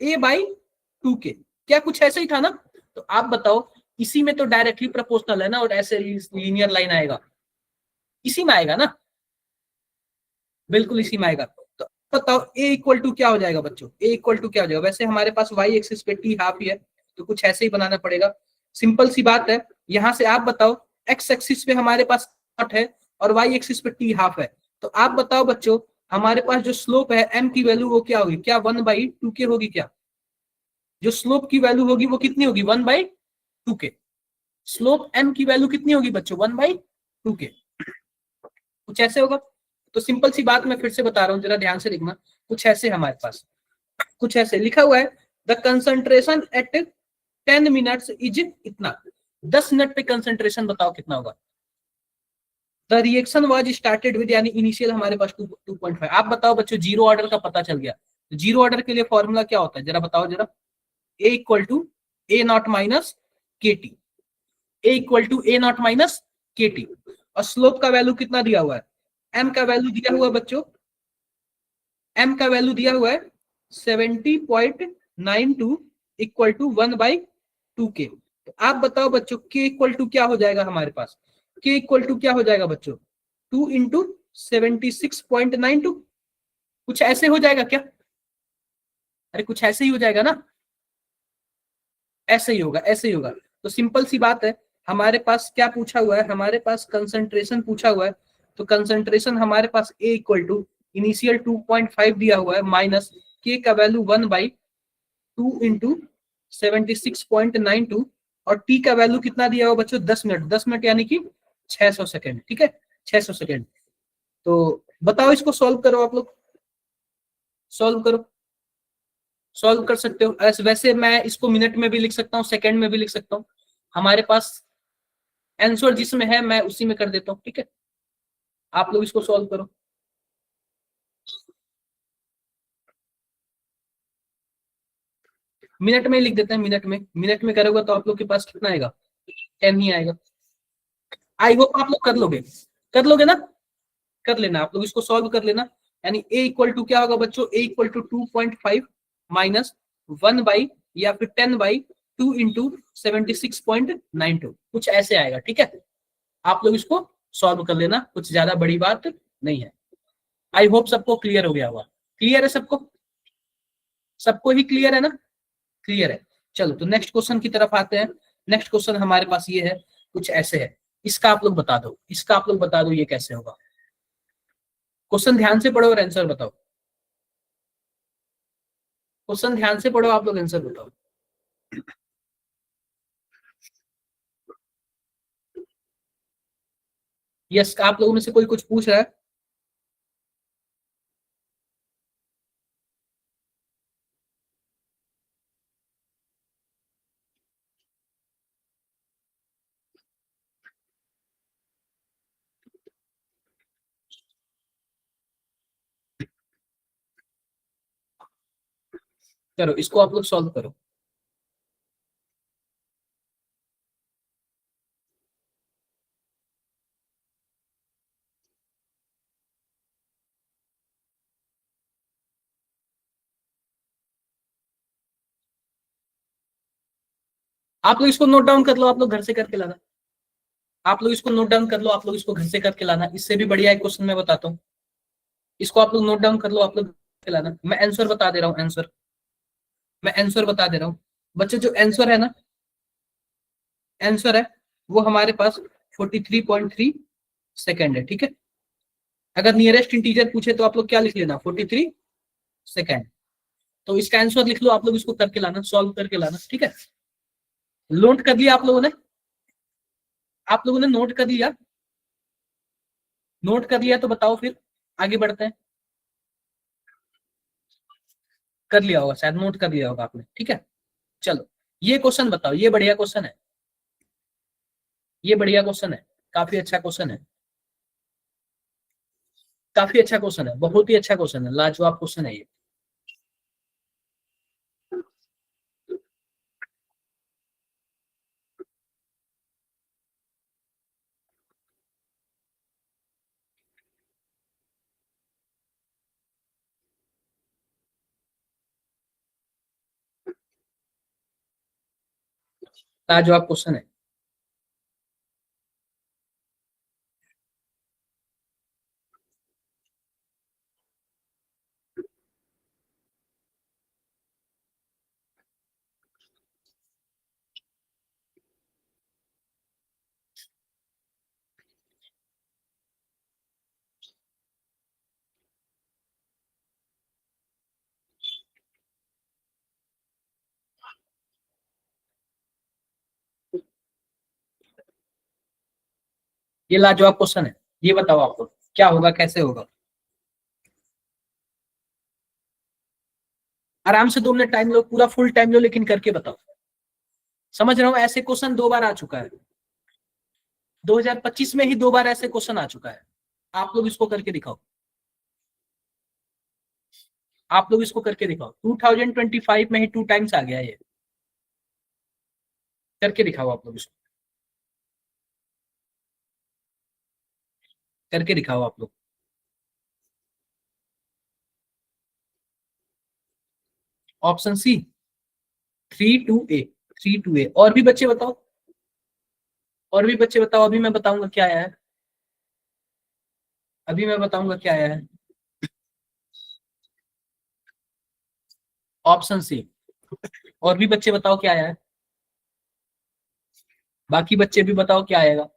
[SPEAKER 2] a/2 के, क्या कुछ ऐसे ही था ना? तो आप बताओ, इसी में तो डायरेक्टली प्रोपोर्शनल है ना, और ऐसे लीनियर लाइन आएगा, इसी में आएगा ना, बिल्कुल इसी में आएगा। तो बताओ a इक्वल टू क्या हो जाएगा बच्चों, a इक्वल टू क्या हो जाएगा? वैसे हमारे पास y एक्सिस पे टी हाफ ही है, तो कुछ ऐसे ही बनाना पड़ेगा, सिंपल सी बात है। यहां से आप बताओ, x एक्सिस पे हमारे पास 8 है और y एक्सिस पे टी हाफ है, तो आप बताओ बच्चों, हमारे पास जो स्लोप है m की वैल्यू वो क्या होगी? क्या 1/2 के होगी क्या? जो स्लोप की वैल्यू होगी वो कितनी होगी? 1/2 के। स्लोप m की वैल्यू कितनी होगी बच्चों? 1/2 के। कुछ ऐसे होगा। तो सिंपल सी बात मैं फिर से बता रहा हूँ, जरा ध्यान से देखना, कुछ ऐसे हमारे पास, कुछ ऐसे लिखा हुआ है, the concentration at 10 minutes is इतना। 10 मिनट पे कंसंट्रेशन बताओ कितना होगा? The reaction was started with, यानी इनिशियल हमारे पास 2.5। आप बताओ बच्चों, जीरो ऑर्डर का पता चल गया, तो जीरो ऑर्डर के लिए फॉर्मूला क्या होता है, जरा बताओ जरा। A equal to A not minus K T, A equal to A not minus K T. और स्लोप का वैल्यू कितना दिया हुआ है? एम का वैल्यू दिया हुआ है बच्चों, एम का वैल्यू दिया हुआ है 70.92 इक्वल टू 1/2 के। तो आप बताओ बच्चों, के इक्वल टू क्या हो जाएगा हमारे पास? के इक्वल टू क्या हो जाएगा बच्चों? 2 इंटू 76.92। कुछ ऐसे हो जाएगा क्या? अरे कुछ ऐसे ही हो जाएगा ना, ऐसे ही होगा, ऐसे ही होगा। तो सिंपल सी बात है, हमारे पास क्या पूछा हुआ है? हमारे पास कंसंट्रेशन पूछा हुआ है, तो कंसंट्रेशन हमारे पास ए इक्वल टू इनिशियल 2.5 दिया हुआ है, माइनस के का वैल्यू 1/2 इंटू 76.92, और टी का वैल्यू कितना दिया हुआ बच्चों? 10 मिनट, 10 मिनट यानी कि 600 सेकेंड। ठीक है, 600 सेकेंड। तो बताओ, इसको सॉल्व करो आप लोग, सॉल्व करो, सॉल्व कर सकते हो। वैसे मैं इसको मिनट में भी लिख सकता हूँ, सेकंड में भी लिख सकता हूँ, हमारे पास आंसर जिसमें है मैं उसी में कर देता हूँ। ठीक है, आप लोग इसको सॉल्व करो। मिनट में लिख देते हैं, मिनट में, मिनट में करोगे तो आप लोग के पास कितना आएगा? 10 ही आएगा। आई होप आप लोग कर लोगे, कर लोगे ना, कर लेना आप लोग, इसको सॉल्व कर लेना। यानी a इक्वल टू क्या होगा बच्चों? a इक्वल टू 2.5 माइनस 1 या फिर 10/2 इंटू 76.92, कुछ ऐसे आएगा। ठीक है, आप लोग इसको सॉल्व कर लेना, कुछ ज्यादा बड़ी बात नहीं है। आई होप सबको क्लियर हो गया होगा। क्लियर है सबको? सबको ही क्लियर है ना? क्लियर है। चलो तो नेक्स्ट क्वेश्चन की तरफ आते हैं। नेक्स्ट क्वेश्चन हमारे पास ये है, कुछ ऐसे है। इसका आप लोग बता दो, इसका आप लोग बता दो ये कैसे होगा। क्वेश्चन ध्यान से पढ़ो और आंसर बताओ। क्वेश्चन ध्यान से पढ़ो, आप लोग आंसर बताओ। यस, आप लोगों में से कोई कुछ पूछ रहा है? चलो इसको आप लोग सॉल्व करो। आप लोग इसको नोट डाउन कर लो, आप लोग घर से करके लाना। आप लोग इसको नोट डाउन कर लो, आप लोग इसको घर से करके लाना। इससे भी बढ़िया एक क्वेश्चन मैं बताता हूँ, इसको आप लोग नोट डाउन कर लो, आप लोग करके लाना। मैं आंसर बता दे रहा हूँ, आंसर मैं आंसर बता दे रहा हूँ। बच्चे जो आंसर है ना, आंसर है वो हमारे पास 43.3 सेकेंड है, ठीक है। अगर नियरेस्ट इंटीजर पूछे तो आप लोग क्या लिख लेना, 43 सेकेंड। तो इसका आंसर लिख लो, आप लोग इसको करके लाना, सॉल्व करके लाना, ठीक है। नोट कर लिया आप लोगों ने? आप लोगों ने नोट कर लिया? नोट कर लिया तो बताओ फिर आगे बढ़ते हैं। कर लिया होगा शायद, नोट कर लिया होगा आपने, ठीक है। चलो ये क्वेश्चन बताओ, ये बढ़िया क्वेश्चन है, ये बढ़िया क्वेश्चन है, काफी अच्छा क्वेश्चन है, काफी अच्छा क्वेश्चन है, बहुत ही अच्छा क्वेश्चन है, लाजवाब क्वेश्चन है ये। लाजवाब क्वेश्चन है। ये लाजवाब क्वेश्चन है। ये बताओ आप लोग क्या होगा, कैसे होगा? आराम से 2 मिनट टाइम लो, पूरा फुल टाइम लो, लेकिन करके बताओ। समझ रहा हूँ ऐसे क्वेश्चन 2 बार आ चुका है, 2025 में ही 2 बार ऐसे क्वेश्चन आ चुका है। आप लोग इसको करके दिखाओ, आप लोग इसको करके दिखाओ। 2025 में ही 2 टाइम्स आ गया ये। करके दिखाओ आप लोग इसको, करके दिखाओ आप लोग। Option C 3 2 A, 3 2 A। और भी बच्चे बताओ, और भी बच्चे बताओ, अभी मैं बताऊंगा क्या आया है, अभी मैं बताऊंगा क्या आया है। Option C. और भी बच्चे बताओ क्या आया है, बाकी बच्चे भी बताओ क्या आएगा,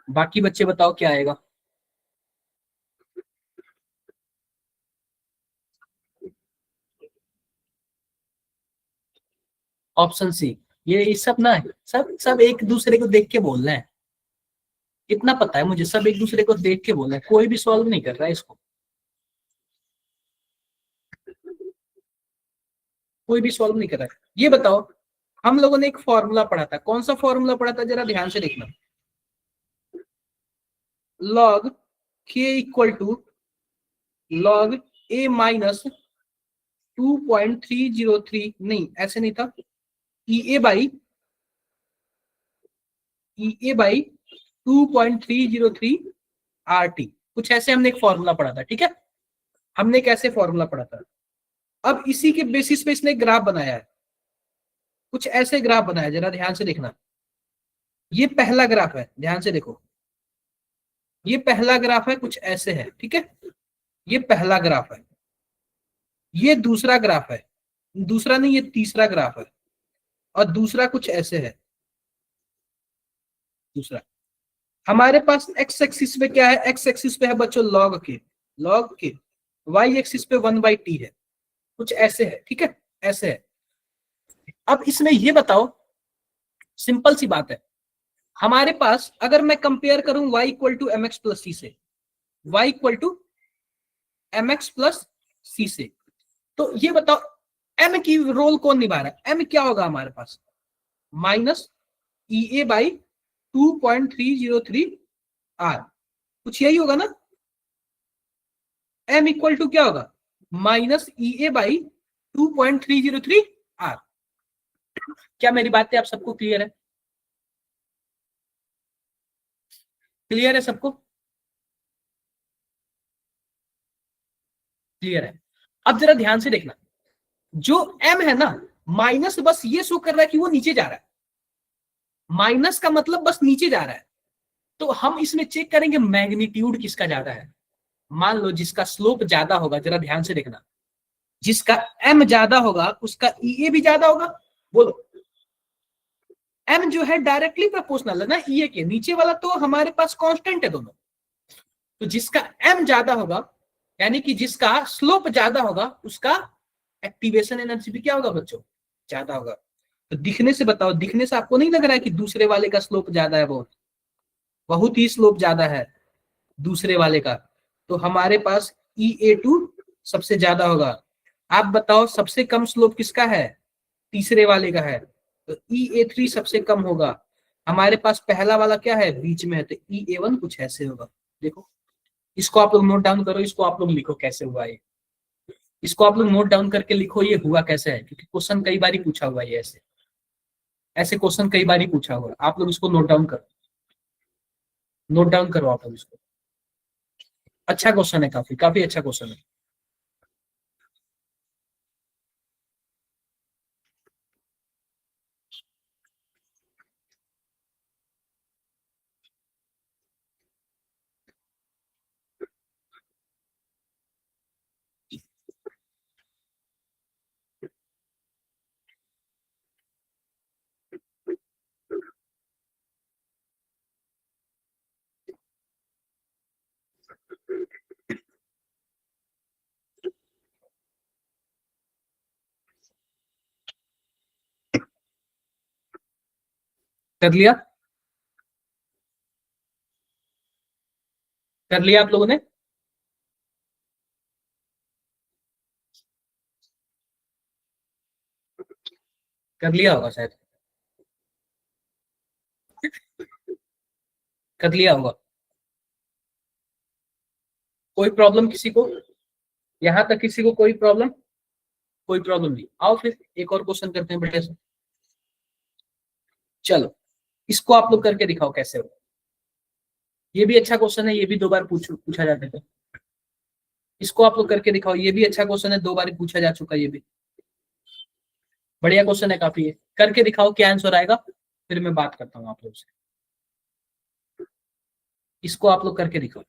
[SPEAKER 2] बाकी बच्चे बताओ क्या आएगा। Option C. ये सब ना, सब सब एक दूसरे को देख के बोल रहे हैं, इतना पता है मुझे, सब एक दूसरे को देख के बोल रहे हैं, कोई भी सॉल्व नहीं कर रहा है इसको, कोई भी सॉल्व नहीं कर रहा है। ये बताओ, हम लोगों ने एक फॉर्मूला पढ़ा था, कौन सा फॉर्मूला पढ़ा था, जरा ध्यान से देखना। Log K equal to log A minus 2.303, नहीं ऐसे नहीं था, ई ए बाई 2.303 RT, कुछ ऐसे हमने एक फॉर्मूला पढ़ा था, ठीक है। हमने कैसे फॉर्मूला पढ़ा था, अब इसी के बेसिस पे इसने एक ग्राफ बनाया है, कुछ ऐसे ग्राफ बनाया, जरा ध्यान से देखना। ये पहला ग्राफ है, ध्यान से देखो, ये पहला ग्राफ है, कुछ ऐसे है, ठीक है, ये पहला ग्राफ है, ये दूसरा ग्राफ है, दूसरा नहीं, ये तीसरा ग्राफ है, और दूसरा कुछ ऐसे है, दूसरा। हमारे पास एक्स एक्सिस पे क्या है, एक्स एक्सिस पे है बच्चों लॉग के, वाई एक्सिस पे 1/t है, कुछ ऐसे है, ठीक है, ऐसे है। अब इसमें ये बताओ, सिंपल सी बात है, हमारे पास अगर मैं कंपेयर करूं y equal to M X plus C से, y equal to M X plus C से, तो ये बताओ m की रोल कौन निभा रहा है, m क्या होगा हमारे पास, minus E A by 2.303 R, कुछ यही होगा ना, m इक्वल टू क्या होगा, minus E A by 2.303 R. क्या मेरी बातें आप सबको क्लियर है, क्लियर है सबको, क्लियर है। अब जरा ध्यान से देखना, जो m है ना, माइनस बस ये शो कर रहा है कि वो नीचे जा रहा है, माइनस का मतलब बस नीचे जा रहा है, तो हम इसमें चेक करेंगे मैग्नीट्यूड किसका ज्यादा है। मान लो जिसका स्लोप ज्यादा होगा, जरा ध्यान से देखना, जिसका m ज्यादा होगा उसका ई ए भी ज्यादा होगा, बोलो। m जो है डायरेक्टली प्रोपोर्शनल है ना ई ए के, नीचे वाला तो हमारे पास कांस्टेंट है दोनों, तो जिसका m ज्यादा होगा, यानी कि जिसका स्लोप ज्यादा होगा, उसका एक्टिवेशन एनर्जी भी क्या होगा बच्चों, ज्यादा होगा। तो दिखने से बताओ, दिखने से आपको नहीं लग रहा है कि दूसरे वाले का स्लोप ज्यादा है, बहुत बहुत ही स्लोप ज्यादा है दूसरे वाले का, तो हमारे पास E A2 सबसे ज्यादा होगा। आप बताओ सबसे कम स्लोप किसका है, तीसरे वाले का है, तो E A3 सबसे कम होगा। हमारे पास पहला वाला क्या है, बीच में है, तो E A1 कुछ ऐसे होगा। देखो, इसको आप लोग नोट डाउन करो, इसको आप लोग लिखो कैसे हुआ ये, इसको आप लोग नोट डाउन करके लिखो ये हुआ कैसे है, क्योंकि क्वेश्चन कई बार पूछा हुआ है ये, ऐसे ऐसे क्वेश्चन कई बार पूछा हुआ है, आप लोग इसको नोट डाउन करो, नोट डाउन करो आप लोग इसको। अच्छा क्वेश्चन है, काफी काफी अच्छा क्वेश्चन है। कर लिया, कर लिया आप लोगों ने, कर लिया होगा शायद, कर लिया होगा। कोई प्रॉब्लम किसी को, यहाँ तक किसी को कोई प्रॉब्लम, कोई प्रॉब्लम नहीं, आओ फिर एक और क्वेश्चन करते हैं बढ़िया से। चलो, इसको आप लोग करके दिखाओ कैसे हो, ये भी अच्छा क्वेश्चन है, ये भी 2 बार पूछा जा चुका है, इसको आप लोग करके दिखाओ, ये भी अच्छा क्वेश्चन है, 2 बार पूछा जा चुका है, ये भी बढ़िया क्वेश्चन है काफी है, करके दिखाओ क्या आंसर आएगा, फिर मैं बात करता हूँ आप लोग से। इसको आप लोग करके दिखाओ।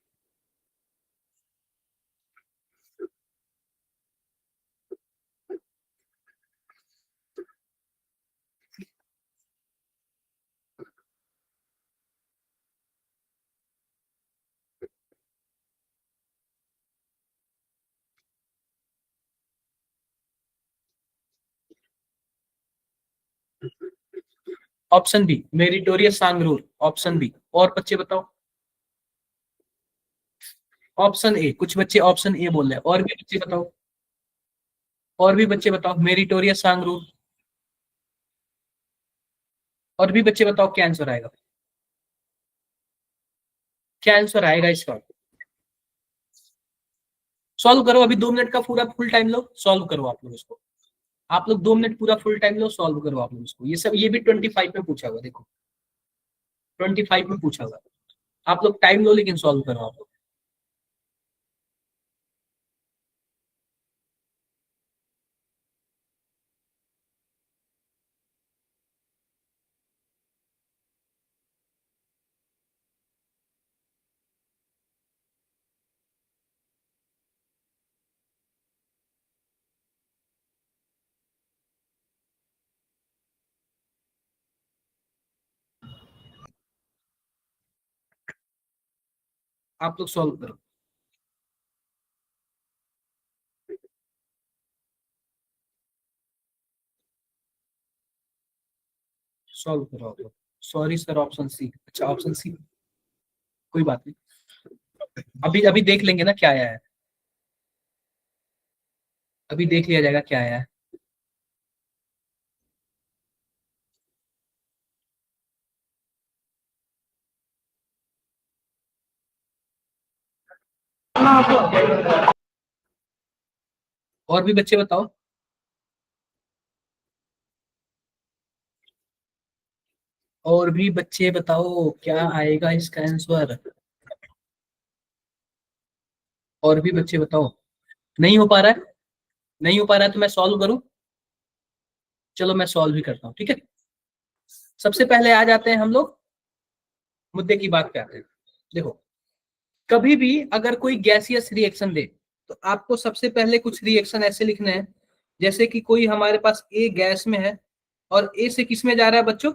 [SPEAKER 2] Option B meritorious Sangrur, option B, और बच्चे बताओ, ऑप्शन ए, कुछ बच्चे ऑप्शन ए बोल रहे हैं, और भी बच्चे बताओ, और भी बच्चे बताओ, मेरिटोरियस सांगरूर, और भी बच्चे बताओ क्या आंसर आएगा, क्या आंसर आएगा इसका, सॉल्व करो, अभी 2 मिनट का पूरा फुल टाइम लो, सॉल्व करो आप लोग इसको, आप लोग 2 मिनट पूरा फुल टाइम लो, सॉल्व करो आप लोग इसको, ये सब ये भी 25 में पूछा हुआ, देखो 25 में पूछा हुआ, आप लोग टाइम लो लेकिन सॉल्व करो आप लोग। आप लोग सॉल्व करो, सॉल्व करो आप लोग। Sorry sir, option C. अच्छा ऑप्शन सी, कोई बात नहीं, अभी अभी देख लेंगे ना क्या आया है, अभी देख लिया जाएगा क्या आया है। और भी बच्चे बताओ, और भी बच्चे बताओ क्या आएगा इसका आंसर। और भी बच्चे बताओ। नहीं हो पा रहा है, नहीं हो पा रहा है तो मैं सॉल्व करूं। चलो मैं सॉल्व ही करता हूँ, ठीक है। सबसे पहले आ जाते हैं हम लोग मुद्दे की बात पे आते हैं। देखो, कभी भी अगर कोई गैसियस रिएक्शन दे तो आपको सबसे पहले कुछ रिएक्शन ऐसे लिखने हैं, जैसे कि कोई हमारे पास ए गैस में है और ए से किस में जा रहा है बच्चों,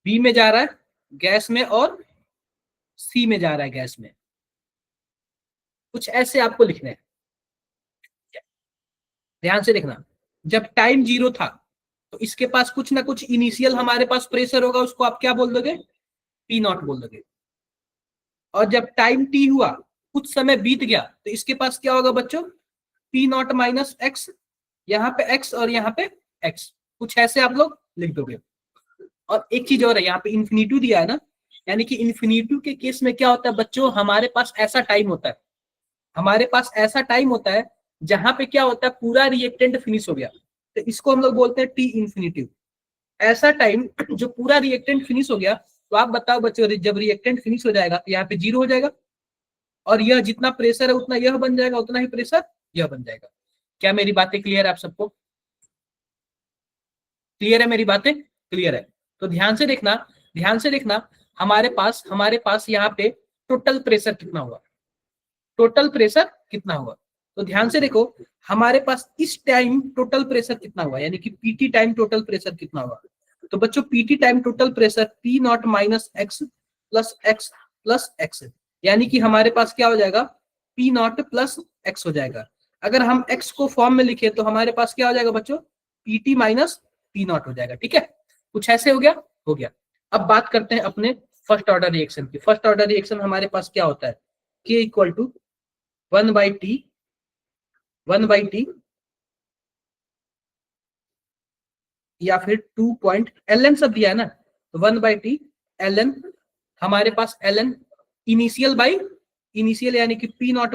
[SPEAKER 2] बी में जा रहा है गैस में, और सी में जा रहा है गैस में। कुछ ऐसे आपको लिखने हैं, ध्यान से देखना। जब टाइम जीरो था तो इसके पास कुछ ना कुछ इनिशियल हमारे पास प्रेशर होगा, उसको आप क्या बोल दोगे, पी नॉट बोल दोगे। और जब टाइम टी हुआ, कुछ समय बीत गया, तो इसके पास क्या होगा बच्चों, पी नॉट माइनस एक्स, यहाँ पे एक्स और यहाँ पे एक्स, कुछ ऐसे आप लोग लिख दोगे। और एक चीज और है, यहाँ पे इन्फिनिटी दिया है ना, यानी कि इन्फिनिटी के केस में क्या होता है बच्चों, हमारे पास ऐसा टाइम होता है, हमारे पास ऐसा टाइम होता है जहां पे क्या होता है, पूरा रिएक्टेंट फिनिश हो गया, तो इसको हम लोग बोलते हैं टी इन्फिनिटी। ऐसा टाइम जो पूरा रिएक्टेंट फिनिश हो गया, तो आप बताओ बच्चों, जब रिएक्टेंट फिनिश हो जाएगा तो यहाँ पे जीरो हो जाएगा, और यह जितना प्रेशर है उतना यह बन जाएगा, उतना ही प्रेशर यह बन जाएगा। क्या मेरी बातें क्लियर है आप सबको, क्लियर है मेरी बातें, क्लियर है। तो ध्यान से देखना, ध्यान से देखना, हमारे पास यहाँ पे टोटल प्रेशर कितना हुआ, टोटल प्रेशर कितना हुआ। तो ध्यान से देखो, हमारे पास इस टाइम टोटल प्रेशर कितना हुआ, यानी कि पीटी टाइम टोटल प्रेशर कितना हुआ। तो बच्चों PT time total pressure P not minus x plus x plus x, यानी कि हमारे पास क्या हो जाएगा, पी नॉट प्लस एक्स हो जाएगा। अगर हम एक्स को फॉर्म में लिखे तो हमारे पास क्या हो जाएगा बच्चों, पीटी माइनस पी नॉट हो जाएगा, ठीक है। कुछ ऐसे हो गया, हो गया। अब बात करते हैं अपने फर्स्ट ऑर्डर रिएक्शन की। फर्स्ट ऑर्डर रिएक्शन हमारे पास क्या होता है, के इक्वल टू 1/t, 1/t या फिर 2 सब दिया है ना, तो 1/t ln, हमारे पास ln इनिशियल बाई इनिशियल, यानी कि पी नॉट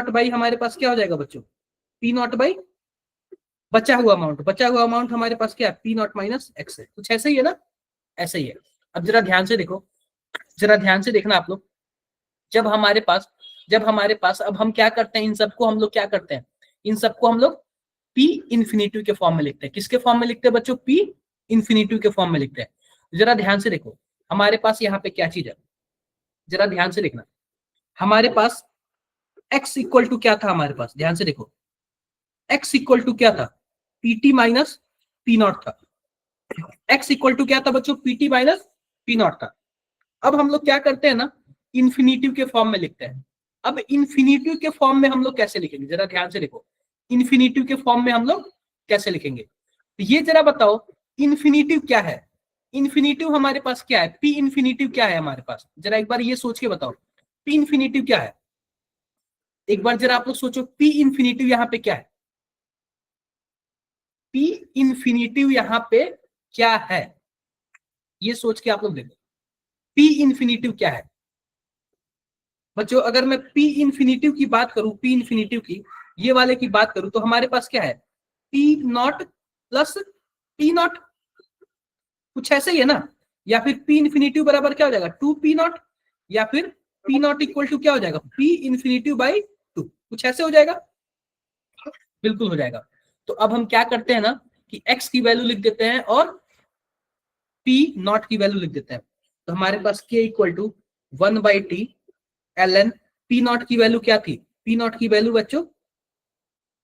[SPEAKER 2] बाई हमारे पास क्या हो जाएगा बच्चों, पी नॉट बाई बचा हुआ अमाउंट, बचा हुआ अमाउंट हमारे पास क्या है, पी नॉट माइनस एक्स है। कुछ ऐसे ही है ना, ऐसे ही है। अब जरा ध्यान से देखो, जरा ध्यान से देखना आप लोग, जब हमारे पास अब हम क्या करते हैं, इन सबको हम लोग क्या करते हैं, इन सबको हम लोग पी इन्फिनिटी के फॉर्म में लिखते हैं। किसके फॉर्म में लिखते हैं बच्चों, पी इन्फिनिटी के फॉर्म में लिखते हैं। जरा ध्यान से देखो, हमारे पास यहाँ पे क्या चीज है, जरा ध्यान से देखना। हमारे पास x इक्वल टू क्या था, हमारे पास ध्यान से देखो, x इक्वल टू क्या था, पीटी माइनस पी नॉट था। x इक्वल टू क्या था बच्चों, पीटी माइनस पी नॉट था। अब हम लोग क्या करते हैं ना, इन्फिनिटिव के फॉर्म में लिखते हैं। अब इन्फिनिटिव के फॉर्म में हम लोग कैसे लिखेंगे, जरा ध्यान से देखो, इन्फिनिटिव के फॉर्म में हम लोग कैसे लिखेंगे, तो ये जरा बताओ, इन्फिनिटिव क्या है, इन्फिनिटिव हमारे पास क्या है, पी इन्फिनिटिव क्या है हमारे पास, जरा एक बार ये सोच के बताओ, पी इन्फिनिटिव क्या है, एक बार जरा आप लोग सोचो, पी इन्फिनिटिव यहाँ पे क्या है, पी इन्फिनिटिव यहाँ पे क्या है, ये सोच के आप लोग देखो, पी इन्फिनिटिव क्या है बच्चों। अगर मैं पी इन्फिनिटिव की बात करूं, पी इन्फिनिटिव की ये वाले की बात करूं, तो हमारे पास क्या है, P not plus P naught, कुछ ऐसे ही है ना, या फिर पी इन्फिनिटिव बराबर क्या हो जाएगा, 2p0, या फिर पी नॉट इक्वल टू क्या हो जाएगा, पी इन्फिनिटिव बाई 2, कुछ ऐसे हो जाएगा, बिल्कुल हो जाएगा। तो अब हम क्या करते हैं ना, कि x की वैल्यू लिख देते हैं और p नॉट की वैल्यू लिख देते हैं। तो हमारे पास k equal to 1/t ln p naught की वैल्यू क्या थी, p नॉट की वैल्यू बच्चों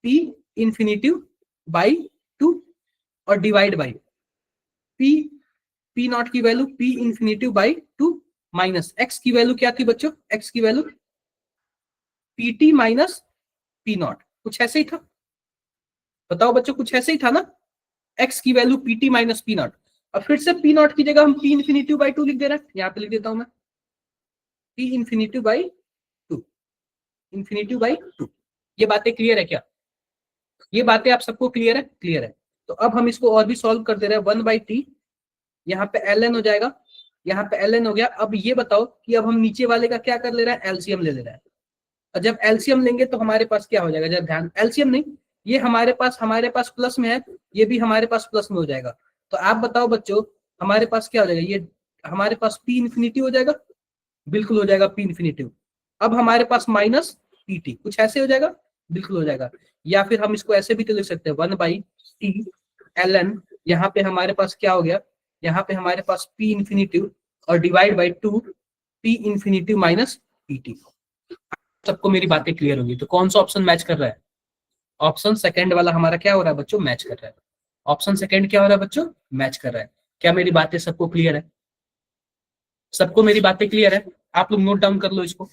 [SPEAKER 2] p इन्फिनिटिव बाई 2 और डिवाइड बाई p नॉट की value p infinitive by 2 minus x की वैल्यू क्या थी बच्चों, एक्स की value PT minus P naught, कुछ ऐसे ही था, बताओ बच्चों कुछ ऐसे ही था ना, एक्स की value PT minus P not. अब फिर से पी नॉट की जगह हम पी इन्फिनिटी बाई 2 लिख दे रहे हैं, यहाँ पे लिख देता हूं मैं P infinity by 2, infinity by 2। ये बातें क्लियर है क्या, ये बातें आप सबको क्लियर है, क्लियर है। तो अब हम इसको और भी सॉल्व कर दे रहे हैं, 1/t, यहाँ पे ln हो जाएगा, यहाँ पे ln हो गया। अब ये बताओ कि अब हम नीचे वाले का क्या कर ले रहे हैं, एलसीएम ले रहे हैं। और जब एलसीएम लेंगे तो हमारे पास क्या हो जाएगा, जब ध्यान, एलसीएम नहीं, ये हमारे पास प्लस में है, ये भी हमारे पास प्लस में हो जाएगा। तो आप बताओ बच्चों हमारे पास क्या हो जाएगा, ये हमारे पास पी इन्फिनिटी हो जाएगा, बिल्कुल हो जाएगा पी इन्फिनिटी। अब हमारे पास माइनस पीटी, कुछ ऐसे हो जाएगा, बिल्कुल हो जाएगा। या फिर हम इसको ऐसे भी तो लिख सकते हैं 1/t ln, यहाँ पे हमारे पास क्या हो गया, यहाँ पे हमारे पास पी इन्फिनिटी और divide by 2 P infinity minus PT. सबको मेरी बातें क्लियर होगी। तो कौन सा ऑप्शन मैच कर रहा है, ऑप्शन सेकंड वाला हमारा क्या हो रहा है बच्चों, मैच कर रहा है। ऑप्शन सेकंड क्या हो रहा है बच्चों, मैच कर रहा है। क्या मेरी बातें सबको क्लियर है, सबको मेरी बातें क्लियर है। आप लोग नोट डाउन कर लो इसको,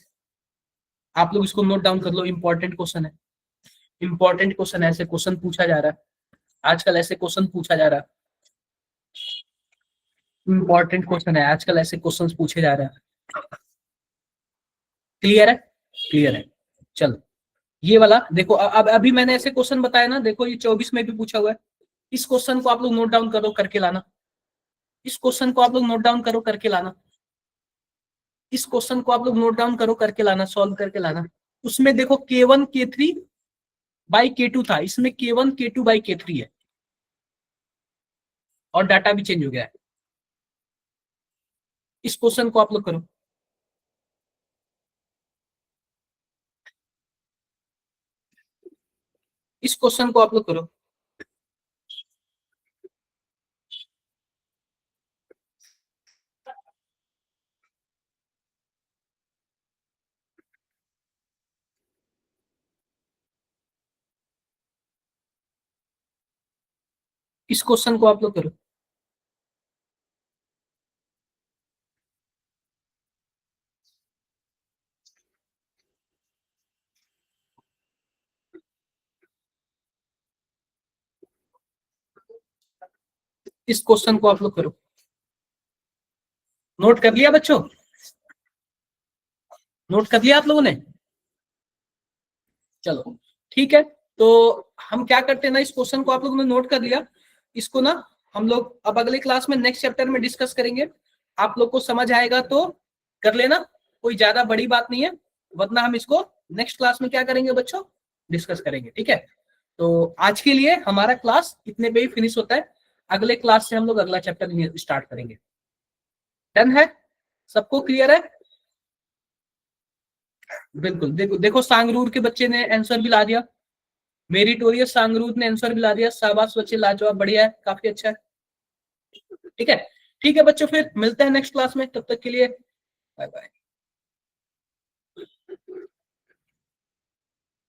[SPEAKER 2] आप लोग इसको नोट डाउन कर लो, इंपॉर्टेंट क्वेश्चन है, इंपॉर्टेंट क्वेश्चन है, ऐसे क्वेश्चन पूछा जा रहा है आजकल, ऐसे क्वेश्चन पूछा जा रहा है, इंपॉर्टेंट क्वेश्चन है आजकल, ऐसे क्वेश्चन पूछे जा रहे हैं। क्लियर है, क्लियर है। चलो ये वाला देखो, अब अभी मैंने ऐसे क्वेश्चन बताया ना, देखो ये 24 में भी पूछा हुआ है। इस क्वेश्चन को आप लोग नोट डाउन करो करके लाना, इस क्वेश्चन को आप लोग नोट डाउन करो करके लाना, इस क्वेश्चन को आप लोग नोट डाउन करो करके लाना, सॉल्व करके लाना। उसमें देखो k1 k3 बाई k2 था, इसमें k1 k2 बाई k3 है, और डाटा भी चेंज हो गया है। इस क्वेश्चन को आप लोग करो, इस क्वेश्चन को आप लोग करो। इस क्वेश्चन को आप लोग करो। इस क्वेश्चन को आप लोग करो। नोट कर लिया बच्चों, नोट कर लिया आप लोगों ने, चलो ठीक है। तो हम क्या करते हैं ना, इस क्वेश्चन को आप लोगों ने नोट कर लिया, इसको ना हम लोग अब अगले क्लास में नेक्स्ट चैप्टर में डिस्कस करेंगे। आप लोग को समझ आएगा तो कर लेना, कोई ज्यादा बड़ी बात नहीं है, वरना हम इसको नेक्स्ट क्लास में क्या करेंगे बच्चों, डिस्कस करेंगे, ठीक है। तो आज के लिए हमारा क्लास इतने पे ही फिनिश होता है, अगले क्लास से हम लोग अगला चैप्टर स्टार्ट करेंगे। डन है, सबको क्लियर है, बिल्कुल। देखो देखो सांगरूर के बच्चे ने आंसर भी ला दिया, मेरिटोरियस सांगरूर ने आंसर भी ला दिया, शाबाश बच्चे, लाजवाब, बढ़िया है, काफी अच्छा है, ठीक है। ठीक है बच्चों, फिर मिलते हैं नेक्स्ट क्लास में, तब तक के लिए बाय बाय।